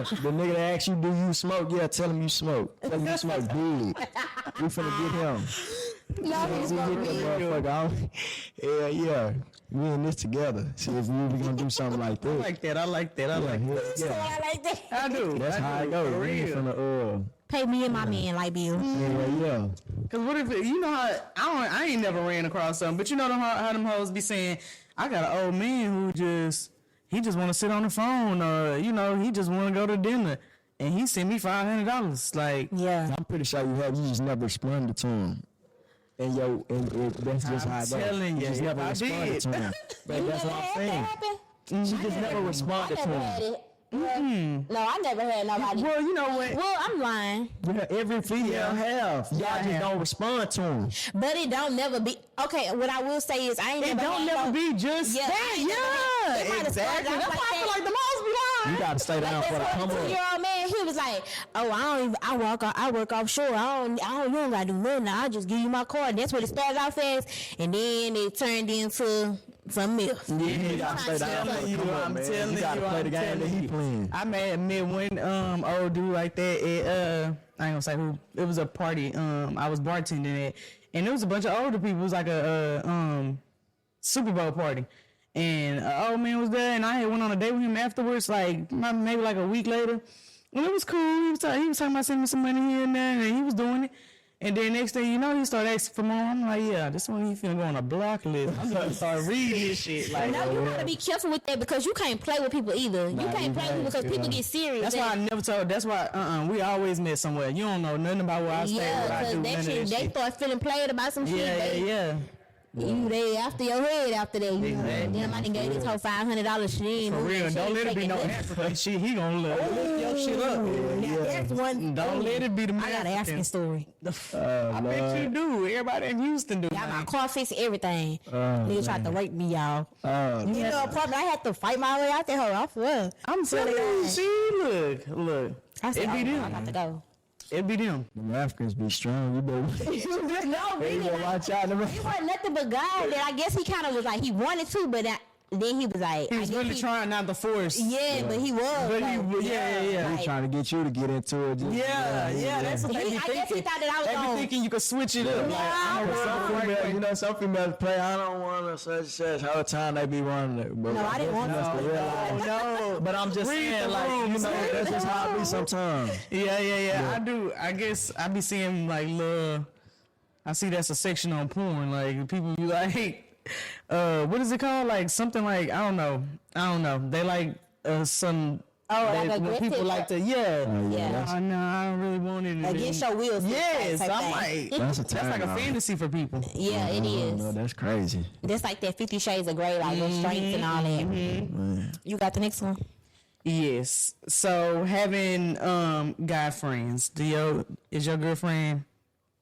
to. The nigga that asks you, do you smoke? Yeah, tell him you smoke. Tell him you smoke big. We finna get him. No, We get that motherfucker. Yeah. We in this together. See if we gonna do something like that. I like that. I like that. Yeah. I like that. I do. That's how I go. For We real. finna Pay me and my man like bill. yeah. Cause what if you know how I ain't never ran across something, but you know how them hoes be saying, I got an old man who just want to sit on the phone, or he just want to go to dinner, and he sent me $500. Like, Yeah. I'm pretty sure you have. You just never responded to him. And that's just how it goes. telling you, just if never I responded did. to him. But that's what I'm saying. She just never responded to him. No, I never had nobody. well, you know what? Well, I'm lying, Yeah, every female have. Y'all just don't respond to him. but it don't never be. Okay, what I will say is I ain't It never don't had never no, be just Yeah, I that. ain't never had- it Yeah, might have started exactly. out That's like why I feel that. like the most be lying. You gotta stay down for the come up. 22-year-old man, he was like, "Oh, I work offshore. You don't gotta do nothing. I'll just give you my card." That's what it started off as, and then it turned into something else. You gotta stay down for the come up, I'm man. telling You gotta you, play the I'm game that telling he you. playing. I may admit when old dude like that, I ain't gonna say who. It was a party. I was bartending at, and there was a bunch of older people. It was like a Super Bowl party, and an old man was there, and I had went on a date with him afterwards, like maybe like a week later. And it was cool. He was talking about sending me some money here and there, and he was doing it. And then next thing you know, he started asking for more. I'm like, yeah, this one he finna go on a block list. I'm gonna start reading this shit. Like, No, you gotta be careful with that because you can't play with people either. You can't play with people because people get serious. that's why I never told. That's why we always met somewhere. You don't know nothing about where I stay, Yeah, what I because do, none that of shit, that they shit. start feeling played about some shit. Yeah. You they after your head after that. You know? Then I done gave this whole $500 shit. For real, don't let it be no African shit. He gonna lift your shit up. Now that's one. Don't let it be the I got an African story. I bet you do. Everybody in Houston do. Got my car fixed, everything. Nigga tried to rape me, y'all. You know, probably I had to fight my way out there. I swear. I'm telling you, see, look. I said, It be them. I got to go. It be them. Them Africans be strong. You better, No, you really, better watch out. Them it wasn't nothing but God. That I guess he kind of was like, he wanted to, but then he was like, He was really trying not to force. Yeah, but he was. But though. yeah. He trying to get you to get into it. Just, Yeah, that's what they be I thinking. guess he thought that I was They be on. thinking you could switch it up. Like, I know Some right, females, right. you know, some females play. I don't want to such whole time they be running it. But No, I didn't want to. No, But I'm just Read saying, the like, room, you know, man. that's just how I be sometimes. Yeah. I do. I guess I be seeing like little. I see that's a section on porn. Like people be like, what is it called? Like something like I don't know. They like some. Like when aggressive. people like to Yeah. Oh, no, I don't really want it. Against your will. Yes, type I'm thing. like That's a that's like a turn-on. fantasy for people. Yeah, it is. No, that's crazy. That's like that 50 Shades of Grey, like restraints and all that. Man. You got the next one? Yes. So having guy friends. Is your girlfriend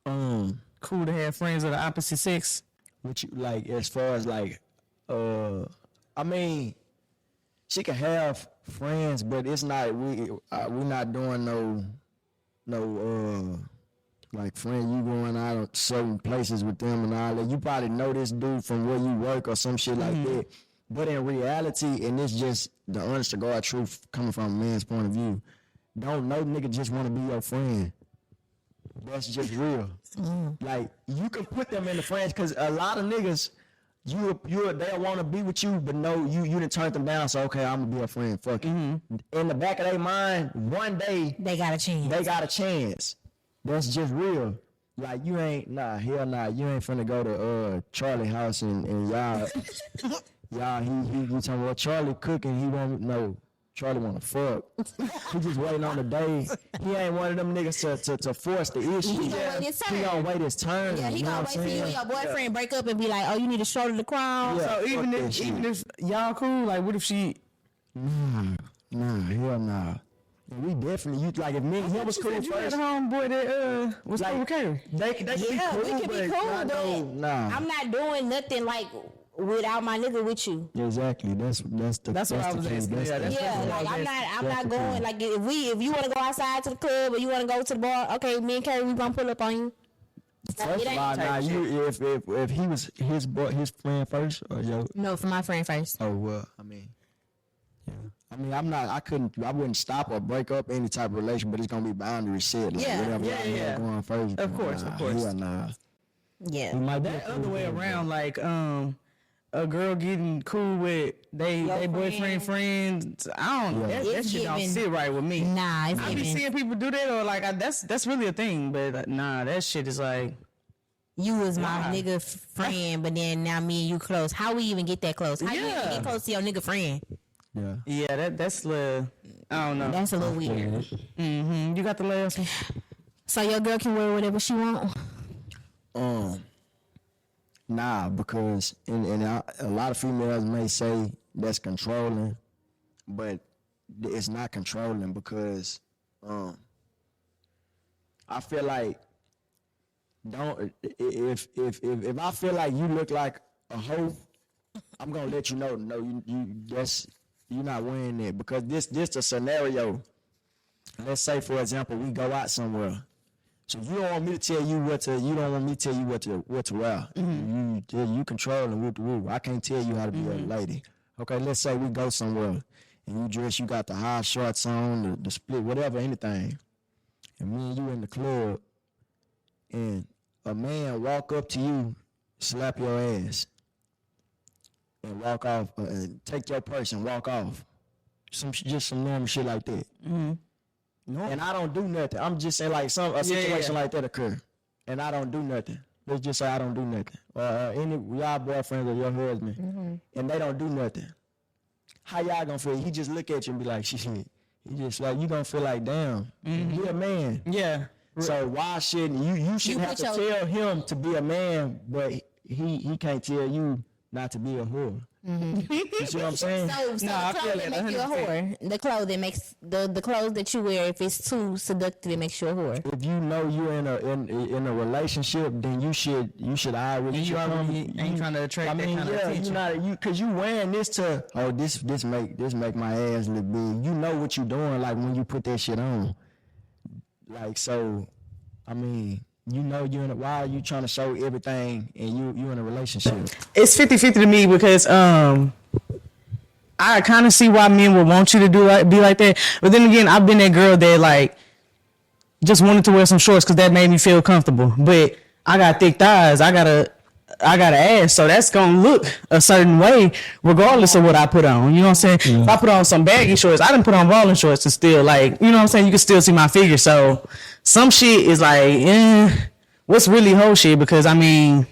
cool to have friends of the opposite sex? What you like as far as like, I mean, she can have friends, but it's not we're not doing no like friend you going out of certain places with them and all that. You probably know this dude from where you work or some shit like that. But in reality, and it's just the honest to God truth coming from a man's point of view, don't no nigga just want to be your friend. That's just real. Like you can put them in the friends because a lot of niggas, they'll want to be with you, but no, you done turned them down. So okay, I'm gonna be a friend. Fuck it. In the back of their mind, one day They got a chance. they got a chance. That's just real. Like you ain't hell nah. You ain't finna go to Charlie house and y'all he talking about Charlie cooking. He won't no. Charlie wanna fuck. He just waiting on the day. He ain't one of them niggas to force the issue. He gonna wait his turn. He gonna wait his turn. Yeah, he you know gonna what wait I'm till you saying? and your boyfriend break up and be like, oh, you need a shoulder to cry on. Yeah. So even fuck that if y'all cool, like what if she? Nah, hell nah. We definitely like if me and him was cool You had first. a homeboy that was cool with Carrie. They can Yeah, be cool, we can be cool, not but nah. I'm not doing nothing like without my nigga with you. Exactly. That's That's what I was the key. asking. That's Yeah, the- that's Yeah, what I like was I'm asking. not going like if you want to go outside to the club or you want to go to the bar, okay, me and Carrie we gonna pull up on you. First of all, now you if he was his friend first or yo. No, for my friend first. Oh well, I mean, yeah. I mean, I wouldn't stop or break up any type of relation, but it's gonna be boundary set. Like, Yeah. whatever Yeah, I have yeah. going first. Of course. Yeah, nah. Yeah. We might be That cool, other way but- around, like a girl getting cool with they boyfriend friends. I don't know. Yeah. That It's shit don't giving- sit right with me. Nah, it's I be giving. seeing people do that, or like that's really a thing. But nah, that shit is like You was my Why? nigga friend, but then now me and you close. How we even get that close? How you even Yeah. get close to your nigga friend? Yeah. that's I don't know. That's a little weird. You got the last one. So your girl can wear whatever she want. Nah, because and a lot of females may say that's controlling, but it's not controlling because I feel like if I feel like you look like a hoe, I'm gonna let you know. No, you're not wearing it because this a scenario. Let's say for example we go out somewhere. So you don't want me to tell you what to. You don't want me to tell you what to wear. You controlling what to woo. I can't tell you how to be a lady. Okay, let's say we go somewhere and you dress. You got the high shorts on, the split, whatever, anything. And me and you in the club, and a man walk up to you, slap your ass, and walk off, and take your purse and walk off. Just some normal shit like that. No. And I don't do nothing. I'm just saying like a situation like that occur, and I don't do nothing. Let's just say I don't do nothing. Any y'all boyfriends or your husband, and they don't do nothing. How y'all gonna feel? He just look at you and be like, shit. He just like you gonna feel like, damn, you a man. Yeah. So why shouldn't you shouldn't have to put your- tell him to be a man, but he can't tell you not to be a whore. You see what I'm saying? So I the feel clothes it that make you a 100%. whore. The clothes that makes the clothes that you wear, if it's too seductive, it makes you a whore. If you know you're in a relationship, then you should already. And you already ain't trying to attract that kind of attention. you not cause you wearing this to this make my ass look big. You know what you doing like when you put that shit on. Like so, I mean, you know why are you trying to show everything and you in a relationship? It's 50-50 to me because I kind of see why men would want you to be like that. But then again, I've been that girl that like just wanted to wear some shorts because that made me feel comfortable. But I got thick thighs. I got a ass, so that's gonna look a certain way regardless of what I put on. You know what I'm saying? Yeah. If I put on some baggy shorts, I didn't put on balling shorts and still like, you know what I'm saying? You can still see my figure. So some shit is like, what's really whole shit? Because I mean,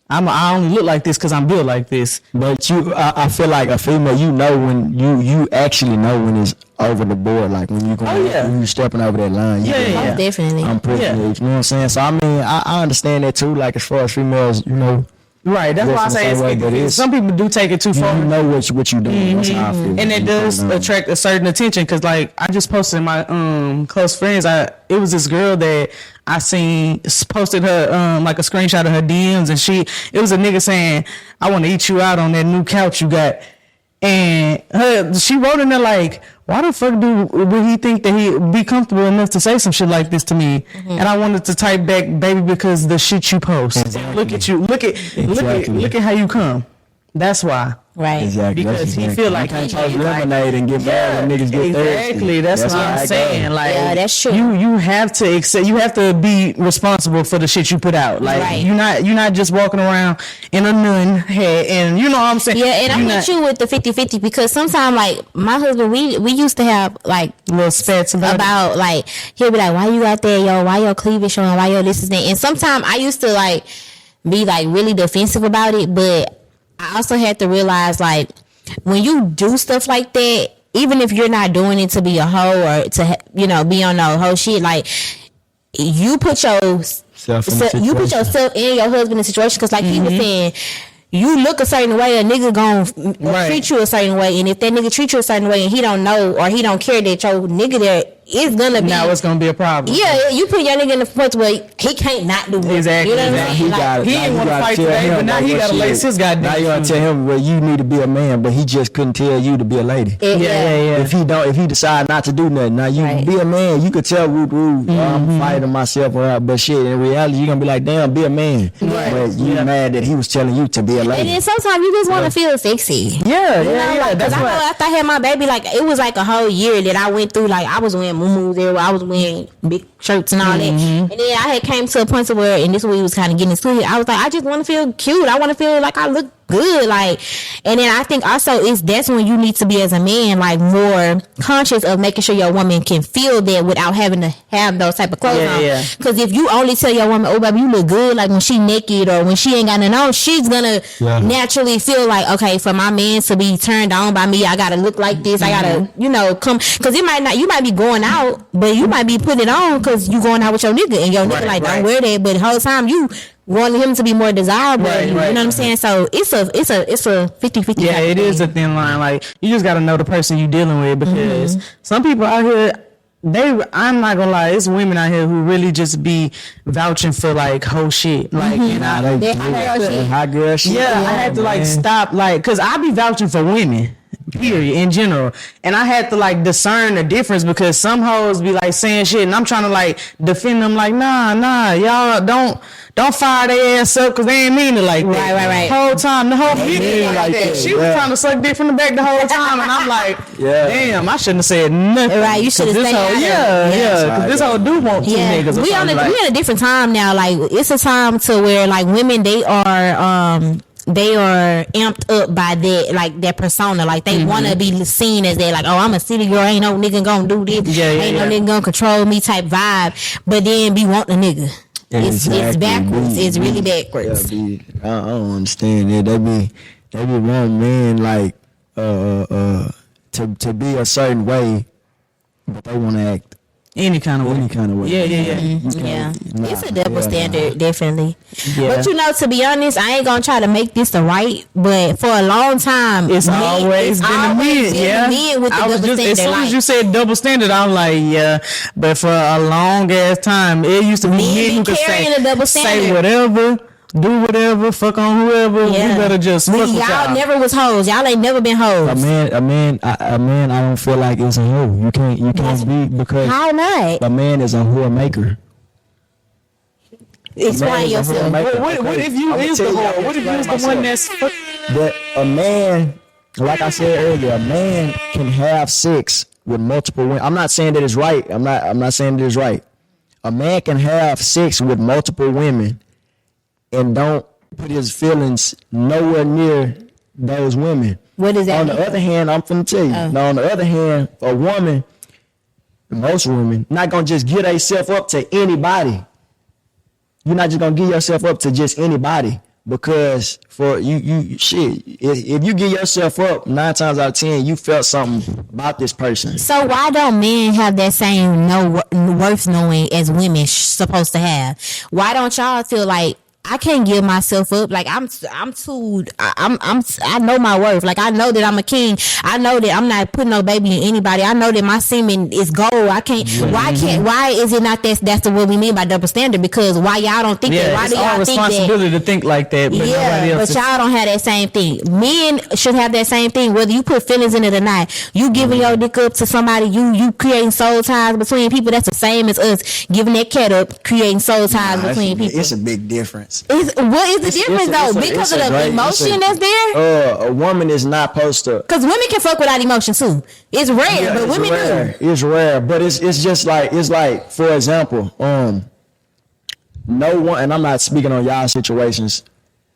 I only look like this because I'm built like this. But I feel like a female, you know when you actually know when it's over the board, like when you when you stepping over that line. Oh, definitely. I'm privileged. You know what I'm saying? So I mean, I understand that too. Like as far as females, you know. Right, that's why I say it's 50-50. Some people do take it too far. You know what you doing. That's how I feel. And it does attract a certain attention because, like, I just posted in my close friends. It was this girl that I seen posted her like a screenshot of her DMs, and it was a nigga saying, "I want to eat you out on that new couch you got," and she wrote in there like, why the fuck would he think that he'd be comfortable enough to say some shit like this to me? And I wanted to type back, baby, because the shit you post. Exactly. Look at you. Look at how you come. That's why. Right. Exactly. Because he feel like you can't post lemonade and get mad when niggas get thirsty. Exactly. That's what I'm saying. Like, yeah, that's true. You have to accept. You have to be responsible for the shit you put out. Like, right. you're not just walking around in a nun head, and you know what I'm saying. Yeah, and I'm with you with the 50-50 because sometimes, like, my husband, we used to have like little spats about like he'll be like, why you out there, yo? Why your cleavage showing? Why your this is that? And sometimes I used to like be like really defensive about it, but I also had to realize like when you do stuff like that, even if you're not doing it to be a hoe or to be on no hoe shit, like you put yourself in your husband in a situation because like he was saying, you look a certain way, a nigga gonna treat you a certain way, and if that nigga treat you a certain way and he don't know or he don't care that your nigga there is gonna be, now it's gonna be a problem. Yeah, you put your nigga in the point where he can't not do it. Exactly. You know what I'm saying? He didn't want to fight today, but now he gotta lace his goddamn. Now you gotta tell him, well, you need to be a man, but he just couldn't tell you to be a lady. Yeah. If he decide not to do nothing, now you be a man. You could tell I'm fighting myself, but shit, in reality, you gonna be like, damn, be a man. Right. But you mad that he was telling you to be a lady. And then sometimes you just want to feel sexy. Yeah. Because I know after I had my baby, like it was like a whole year that I went through. Like I was wearing muumuus there, I was wearing big shirts and all that. And then I had came to a point to where, and this is where we was kind of getting into it. I was like, I just want to feel cute. I want to feel like I look good. Like, and then I think also that's when you need to be as a man like more conscious of making sure your woman can feel that without having to have those type of clothes on. Because if you only tell your woman, oh baby, you look good, like when she naked or when she ain't got nothing on, she's gonna naturally feel like, okay, for my man to be turned on by me, I gotta look like this. I gotta, come, because you might be going out, but you might be putting it on because you going out with your nigga and your nigga like don't wear that, but the whole time you wanting him to be more desirable. You know what I'm saying? So it's a 50-50. Yeah, it is a thin line. Like you just gotta know the person you dealing with because some people out here, I'm not gonna lie, it's women out here who really just be vouching for like whole shit. Like hot girl shit. Yeah, I had to like stop, like, cause I be vouching for women, period, in general, and I had to like discern the difference because some hoes be like saying shit, and I'm trying to like defend them, like nah, y'all don't fire their ass up because they ain't mean it like that. Right. Whole time, the whole video like that. She was trying to suck dick from the back the whole time, and I'm like, damn, I shouldn't have said nothing. Right, you should have stayed out. Because this whole do want two niggas. We in a different time now. Like it's a time to where like women they are amped up by that persona. Like they want to be seen as they like, oh, I'm a city girl, ain't no nigga gonna do this, ain't no nigga gonna control me type vibe. But then be wanting a nigga. Exactly. It's backwards. It's really backwards. I don't understand it. They be wanting men like to be a certain way, but they want to act Any kind of way. Yeah. Yeah, it's a double standard, definitely. Yeah. But you know, to be honest, I ain't gonna try to make this the right. But for a long time, It's always been the men. Yeah. Men with the I was double just standard. as soon like, as you said double standard, I'm like, yeah. But for a long ass time, it used to be Men men be who could carrying the double say standard. whatever, do whatever, fuck on whoever. Yeah. We better just fuck with y'all y'all. never was hoes. Y'all ain't never been hoes. A man, I don't feel like it's a hoe. You can't be because How not? a man is a whore maker. Explain yourself. What if you is the whore? What if you is the one that's That a man, like I said earlier, a man can have sex with multiple women. I'm not saying that it's right. I'm not saying that it's right. A man can have sex with multiple women and don't put his feelings nowhere near those women. What does that On mean? the other hand, I'm finna tell you. Now, on the other hand, a woman, most women, not gonna just give themselves up to anybody. You're not just gonna give yourself up to just anybody because for you shit. If you give yourself up 9 times out of 10, you felt something about this person. So why don't men have that same worth knowing as women supposed to have? Why don't y'all feel like I can't give myself up? Like I know my worth. Like I know that I'm a king. I know that I'm not putting no baby in anybody. I know that my semen is gold. I can't. Why is it not that's what we mean by double standard? Because why y'all don't think that? Why it's do our y'all think that? responsibility to think like that, but nobody Yeah, else. but y'all don't have that same thing. Men should have that same thing. Whether you put feelings in it or not, you giving your dick up to somebody, you creating soul ties between people. That's the same as us giving that cat up, creating soul ties between people. It's a big difference. What is the difference though? Because of the emotion that's there. A woman is not supposed to. Because women can fuck without emotion too. It's rare, but it's women rare. do. It's rare, but it's just like for example, no one, and I'm not speaking on y'all situations.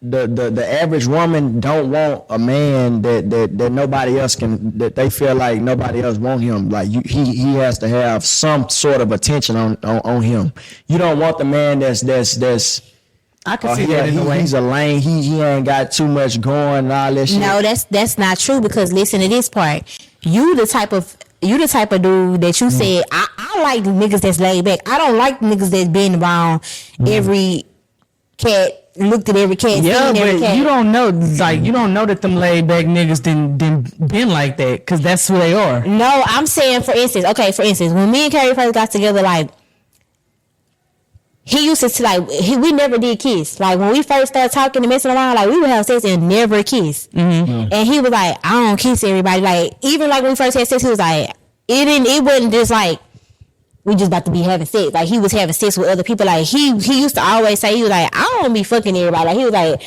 The average woman don't want a man that nobody else can, that they feel like nobody else want him. Like he has to have some sort of attention on him. You don't want the man that's I can see that in a way. He's a lame. He ain't got too much going and all that shit. No, that's not true. Because listen to this part. You the type of dude that you said I like niggas that's laid back. I don't like niggas that's been around every cat, looked at every cat. Yeah, seen every but cat. you don't know, like you don't know that them laid back niggas didn't been like that, cause that's who they are. No, I'm saying for instance, when me and Carrie first got together, like he used to like we never did kiss. Like when we first started talking and messing around, like we would have sex and never kiss. Mm-hmm. And he was like, I don't kiss everybody. Like even like when we first had sex, he was like, it wasn't just like we just about to be having sex. Like he was having sex with other people. Like he used to always say, he was like, I don't be fucking everybody. Like he was like,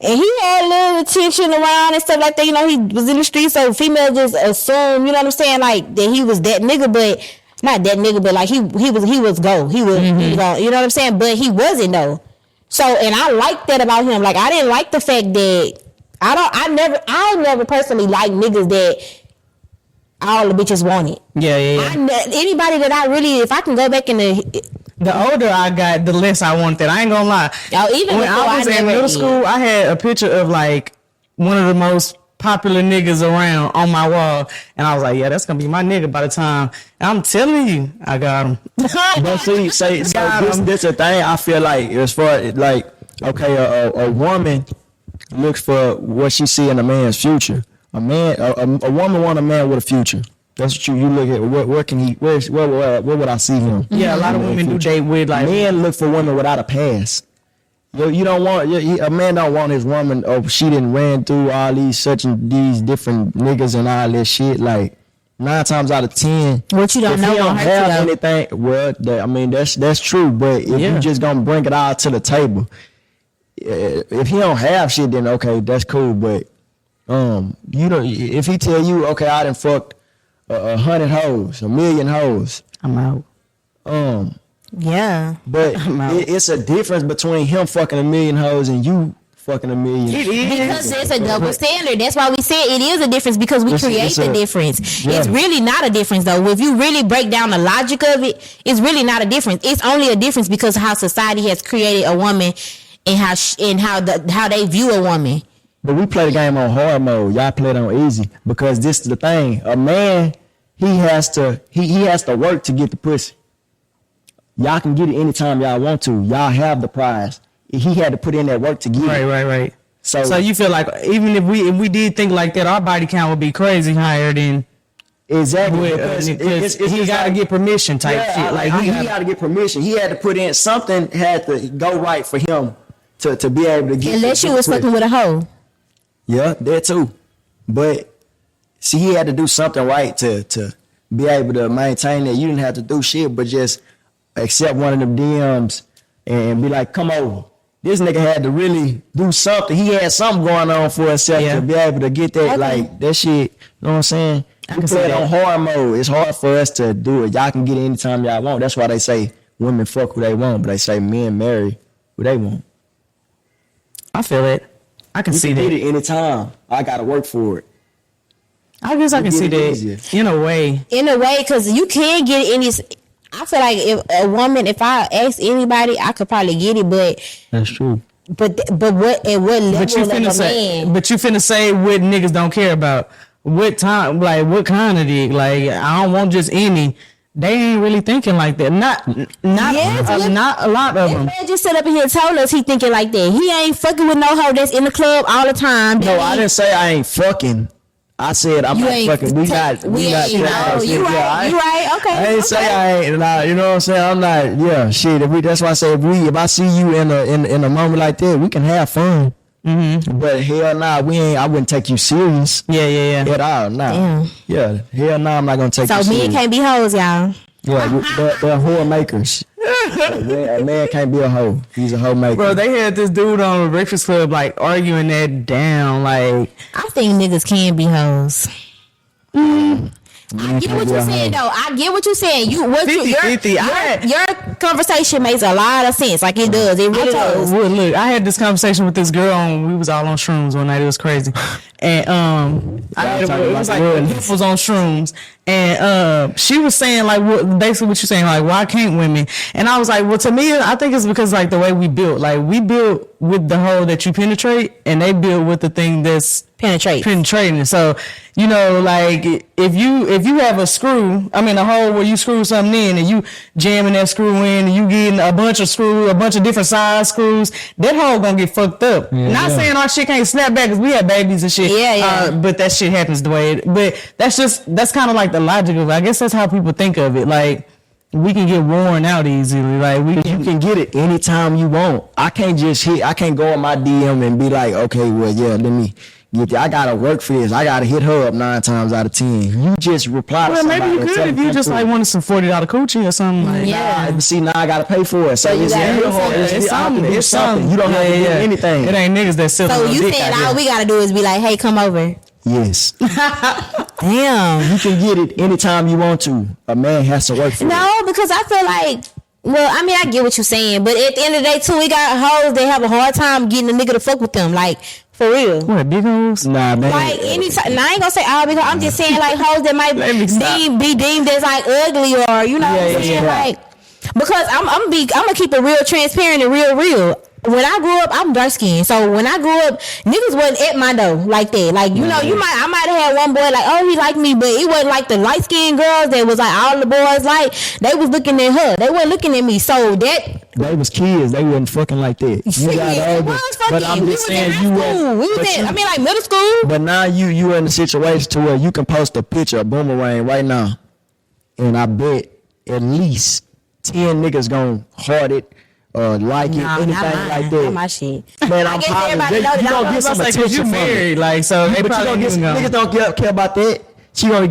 and he had a little attention around and stuff like that. You know, he was in the street, so females just assume, you know what I'm saying, like that he was that nigga, but not that nigga, but like he was go. He was, you know what I'm saying? But he wasn't though. So, and I like that about him. Like I didn't like the fact that I never personally like niggas that all the bitches want it. Yeah. Anybody that I really, if I can go back in The older I got, the less I want that. I ain't gonna lie. Even when I was in middle school, I had a picture of like one of the most popular niggas around on my wall, and I was like, yeah, that's gonna be my nigga by the time. And I'm telling you, I got him. But see, this a thing. I feel like as far as like, okay, a woman looks for what she see in a man's future. A woman want a man with a future. That's what you look at. Where can he? Where would I see him? Yeah, a lot of women do date with like men look for women without a past. You don't want a man don't want his woman. Oh, she didn't ran through all these different niggas and all this shit. Like 9 times out of 10, what you don't if know he don't won't hurt have you, anything. Well, that's true. But if you just gonna bring it all to the table, if he don't have shit, then okay, that's cool. But you don't. If he tell you, okay, I done fucked 100 hoes, 1,000,000 hoes, I'm out. Yeah. But it's a difference between him fucking 1,000,000 hoes and you fucking 1,000,000. It is. Because there's a double standard. That's why we said it is a difference, because we create the difference. Yeah. It's really not a difference though. If you really break down the logic of it, it's really not a difference. It's only a difference because of how society has created a woman and how they view a woman. But we play the game on hard mode. Y'all play it on easy because this is the thing. A man, he has to work to get the pussy. y'all can get it anytime y'all want to. Y'all have the prize. He had to put in that work to get it. Right. So you feel like even if we did think like that, our body count would be crazy higher than exactly. because he got to get permission type shit. Like he got to get permission. He had to put in something had to go right for him to be able to get. Unless you was fucking with a hoe. Yeah, that too. But see, he had to do something right to be able to maintain that. You didn't have to do shit, but just accept one of them DMs and be like, come over. This nigga had to really do something. He had something going on for himself to be able to get that, Okay. like, that shit. You know what I'm saying? We see play it that. on hard mode. It's hard for us to do it. Y'all can get it anytime y'all want. That's why they say women fuck who they want, but they say men marry who they want. I feel it. I can You see can that. get it anytime. I got to work for it. I guess I can get see it that easier. in a way. In a way, because you can get it in this. I feel like if a woman, if I ask anybody, I could probably get it, but That's true. what at what level But you of a man? but you finna say what niggas don't care about. What time, like what kind of dick? Like I don't want just any. They ain't really thinking like that. Not Yes, not a lot of This them. man just sit up in here and told us he thinking like that. He ain't fucking with no hoe that's in the club all the time. No, I didn't say I ain't fucking. I said I'm You not ain't fucking. We not. you right. Okay. I ain't say okay. I ain't. Nah, you know what I'm saying? I'm not. Yeah, shit. That's why I say if I see you in a moment like that, we can have fun. Mm-hmm. But hell nah, we ain't. I wouldn't take you serious. Yeah. At all. Nah. Damn. Yeah. Hell nah, I'm not gonna take So you serious. men can't be hoes, y'all. Yeah, they're whore makers. A man can't be a hoe. He's a hoe maker. Bro, they had this dude on the Breakfast Club like arguing that down. Like I think niggas can be hoes. I get what you're saying though. I get what you're saying. Your 50-50. your conversation makes a lot of sense. Like it does. It really does. Well, look, I had this conversation with this girl, and we was all on shrooms one night. It was crazy, and it was like it was on shrooms, and she was saying like basically what you're saying, like why can't women? And I was like, well, to me, I think it's because like the way we built, like we built with the hole that you penetrate, and they built with the thing that's penetrating. So you know, like if you have a hole where you screw something in, and you jamming that screw in, and you getting a bunch of different size screws, that hole gonna get fucked up. Not saying our shit can't snap back because we have babies and shit. Yeah. But that shit happens the way. But that's kind of like the logic of it. I guess that's how people think of it. Like we can get worn out easily. Like you can get it anytime you want. I can't go on my DM and be like, okay, well, yeah, let me get I gotta work for this. I gotta hit her up 9 times out of 10. You just reply to Well, somebody. maybe you and could tell if them you just come like through. wanted some $40 coochie or something. Like, Yeah. Nah, see, now I gotta pay for it. So you it's gotta pay for it. It's something. It's something. You don't have to do anything. It ain't niggas that sell. So you saying all we gotta do is be like, hey, come over. Yes. Damn. You can get it anytime you want to. A man has to work for it. No, because I feel like, well, I mean, I get what you're saying, but at the end of the day, too, we got hoes that have a hard time getting a nigga to fuck with them, like, for real. What, big hoes? Nah, man. Like, anytime, now I ain't gonna say all because I'm just saying, like, hoes that might Let me stop. be deemed as, like, ugly or, you know what I'm saying? yeah. Like, because I'm gonna keep it real transparent and real. When I grew up, I'm dark skinned. So when I grew up, niggas wasn't at my door like that. Like, you know, I might have had one boy like, oh, he liked me, but it wasn't like the light skinned girls that was like all the boys like. They was looking at her. They weren't looking at me. So that They was kids. They wasn't fucking like that. You shit, got it older. was But fucking. I'm We just was in saying high you school. went. We was in, like middle school. But now you in a situation to where you can post a picture of Boomerang right now, and I bet at least 10 niggas gonna heart it or like it, anything like that. Not my shit. Man, I I'm guess positive. everybody know that You I'm gonna get some Like, 'cause attention you from it. married, like, so they But you probably gonna get some, even niggas don't care about that. She gonna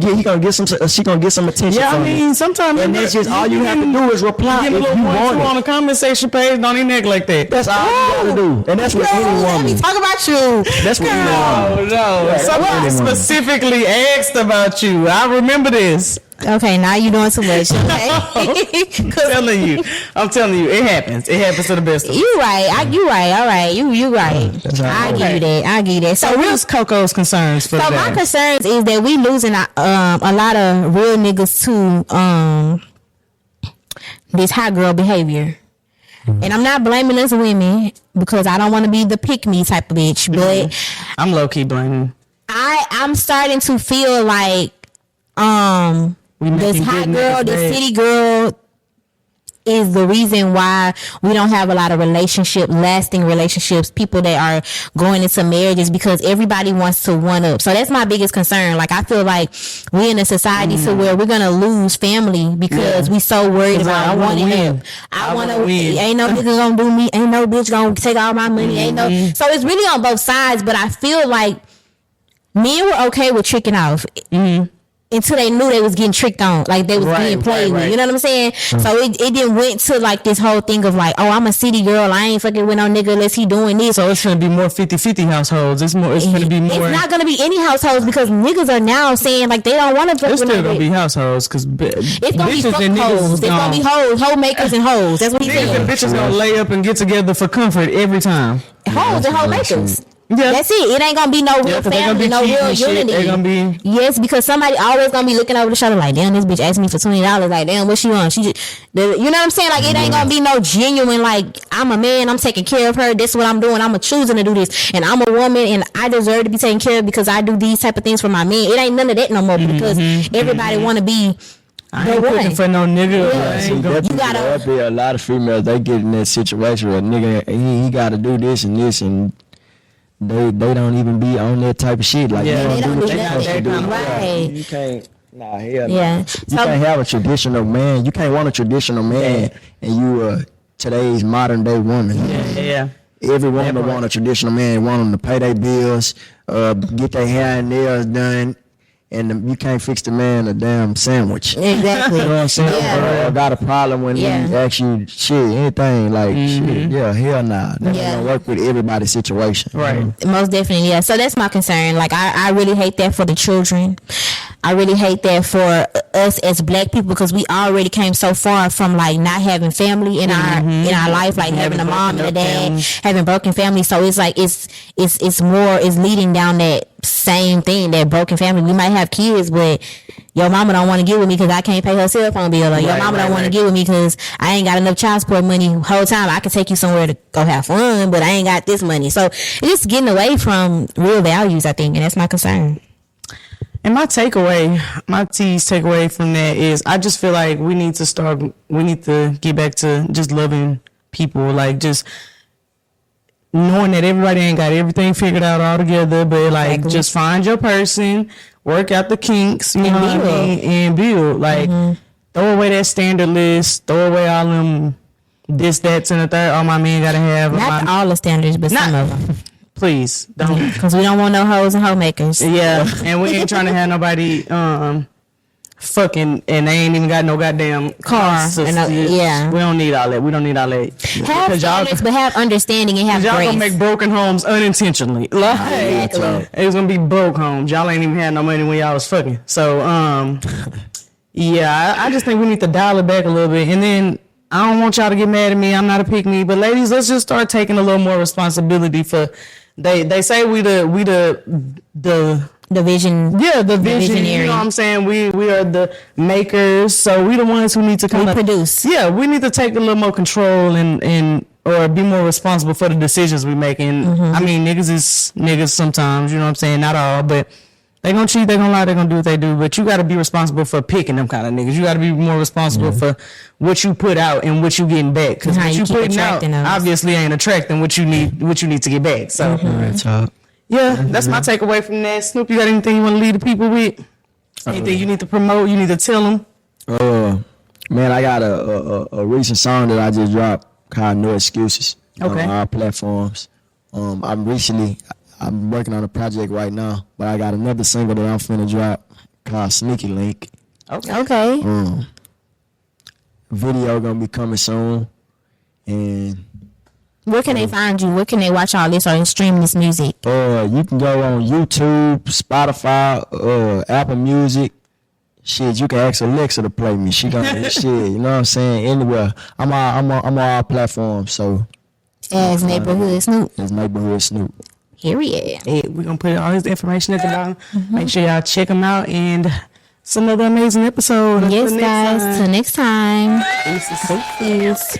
get some attention. Yeah, I from mean, it. sometimes And that's just all you have to do is reply Give if a little you one want two on it. the conversation page. Don't even act like that. That's all you gotta do, and that's what any Let me woman. talk about you. That's what any woman. No. Somebody any woman. specifically asked about you. I remember this. Okay, now you doing too much. Okay? I'm telling you, it happens. It happens to the best of us. You right. You right. All right. You right. I give you that. I give you that. So what's Coco's concerns for So that? my concerns is that we losing a lot of real niggas to this hot girl behavior. And I'm not blaming us women because I don't want to be the pick me type of bitch, but I'm low key blaming. I'm starting to feel like this making hot good girl, niggas this mad. city girl is the reason why we don't have a lot of lasting relationships, people that are going into marriages, because everybody wants to one up. So that's my biggest concern. Like, I feel like we in a society to where we're gonna lose family because we so worried about wanting it. I want to win. Ain't no nigga gonna do me. Ain't no bitch gonna take all my money. Ain't no. So it's really on both sides. But I feel like men were okay with tricking off. Until they knew they was getting tricked on, like they was being played with. You know what I'm saying? So it didn't went to like this whole thing of like, oh, I'm a city girl, I ain't fucking with no nigga unless he doing this. So it's gonna be more 50-50 households. It's gonna be more. It's not gonna be any households because niggas are now saying like they don't want to. It's still gonna be households because it's gonna be fuck hoes. It's gonna be hoes, hoe makers and hoes. That's what he said. Niggas and bitches gonna lay up and get together for comfort every time. Hoes and hoe makers. Yeah. That's it. It ain't gonna be no real family, no real unity. They're gonna be yes, because somebody always gonna be looking over the shoulder like, damn, this bitch asked me for $20. Like, damn, what she on? She just, you know what I'm saying? Like, it ain't gonna be no genuine. Like, I'm a man, I'm taking care of her. This is what I'm doing. I'm choosing to do this, and I'm a woman, and I deserve to be taken care of because I do these type of things for my man. It ain't none of that no more because everybody want to be. I ain't looking for no nigga. You gotta be a lot of females. They get in that situation where a nigga he got to do this and this and. They don't even be on that type of shit. Like, they don't do that. Right. You can't. Nah, hell yeah. You can't have a traditional man. You can't want a traditional man and you today's modern day woman. Yeah. Every woman want a traditional man. Want them to pay their bills, get their hair and nails done. And you can't fix the man a damn sandwich. Exactly. You know what I'm saying? Yeah. I got a problem when he ask you shit, anything like shit. Yeah, hell nah. That don't work with everybody's situation. Right. Most definitely, yeah. So that's my concern. Like, I really hate that for the children. I really hate that for us as black people because we already came so far from like not having family in our life, like having a mom and a dad, having broken family. So it's like it's leading down that same thing, that broken family. We might have kids, but your mama don't want to get with me because I can't pay her cell phone bill, or your mama don't want to get with me because I ain't got enough child support money. Whole time I can take you somewhere to go have fun, but I ain't got this money. So it's just getting away from real values, I think, and that's my concern. And my takeaway from that is I just feel like we need to get back to just loving people, like just knowing that everybody ain't got everything figured out all together, but like just find your person, work out the kinks, you know what I mean, and build. Like throw away that standard list, throw away all them this, that's, and the third. All my men gotta have. Not all the standards, but some of them. Please don't, because we don't want no hoes and homemakers. Yeah, and we ain't trying to have nobody fucking and they ain't even got no goddamn car. Yeah, we don't need all that. We don't need all that. Have standards, but have understanding and have grace. Y'all gonna make broken homes unintentionally. Like, it's gonna be broke homes. Y'all ain't even had no money when y'all was fucking. So yeah, I just think we need to dial it back a little bit, and then. I don't want y'all to get mad at me. I'm not a pick-me, but ladies, let's just start taking a little more responsibility for. They say we the vision. Yeah, the vision. You know what I'm saying? We are the makers, so we the ones who need to kind of produce. Yeah, we need to take a little more control and or be more responsible for the decisions we make. And I mean, niggas is niggas sometimes. You know what I'm saying? Not all, but. They gonna cheat, they gonna lie, they gonna do what they do, but you gotta be responsible for picking them kind of niggas. You gotta be more responsible for what you put out and what you getting back. Because what you putting out obviously ain't attracting what you need to get back. So yeah, that's my takeaway from that. Snoop, you got anything you want to leave the people with? Anything you need to promote? You need to tell them. Man, I got a recent song that I just dropped called No Excuses on our platforms. I'm working on a project right now, but I got another single that I'm finna drop called Sneaky Link. Okay. Video gonna be coming soon. And where can they find you? Where can they watch all this or stream this music? You can go on YouTube, Spotify, Apple Music. Shit, you can ask Alexa to play me. She gonna shit, you know what I'm saying? Anywhere. I'm on all platforms, so as Naybahood Snoop. As Naybahood Snoop. Period. Hey, we're going to put all his information at the bottom. Make sure y'all check him out. And it's another amazing episode. Yes, guys. Till next time. Peace.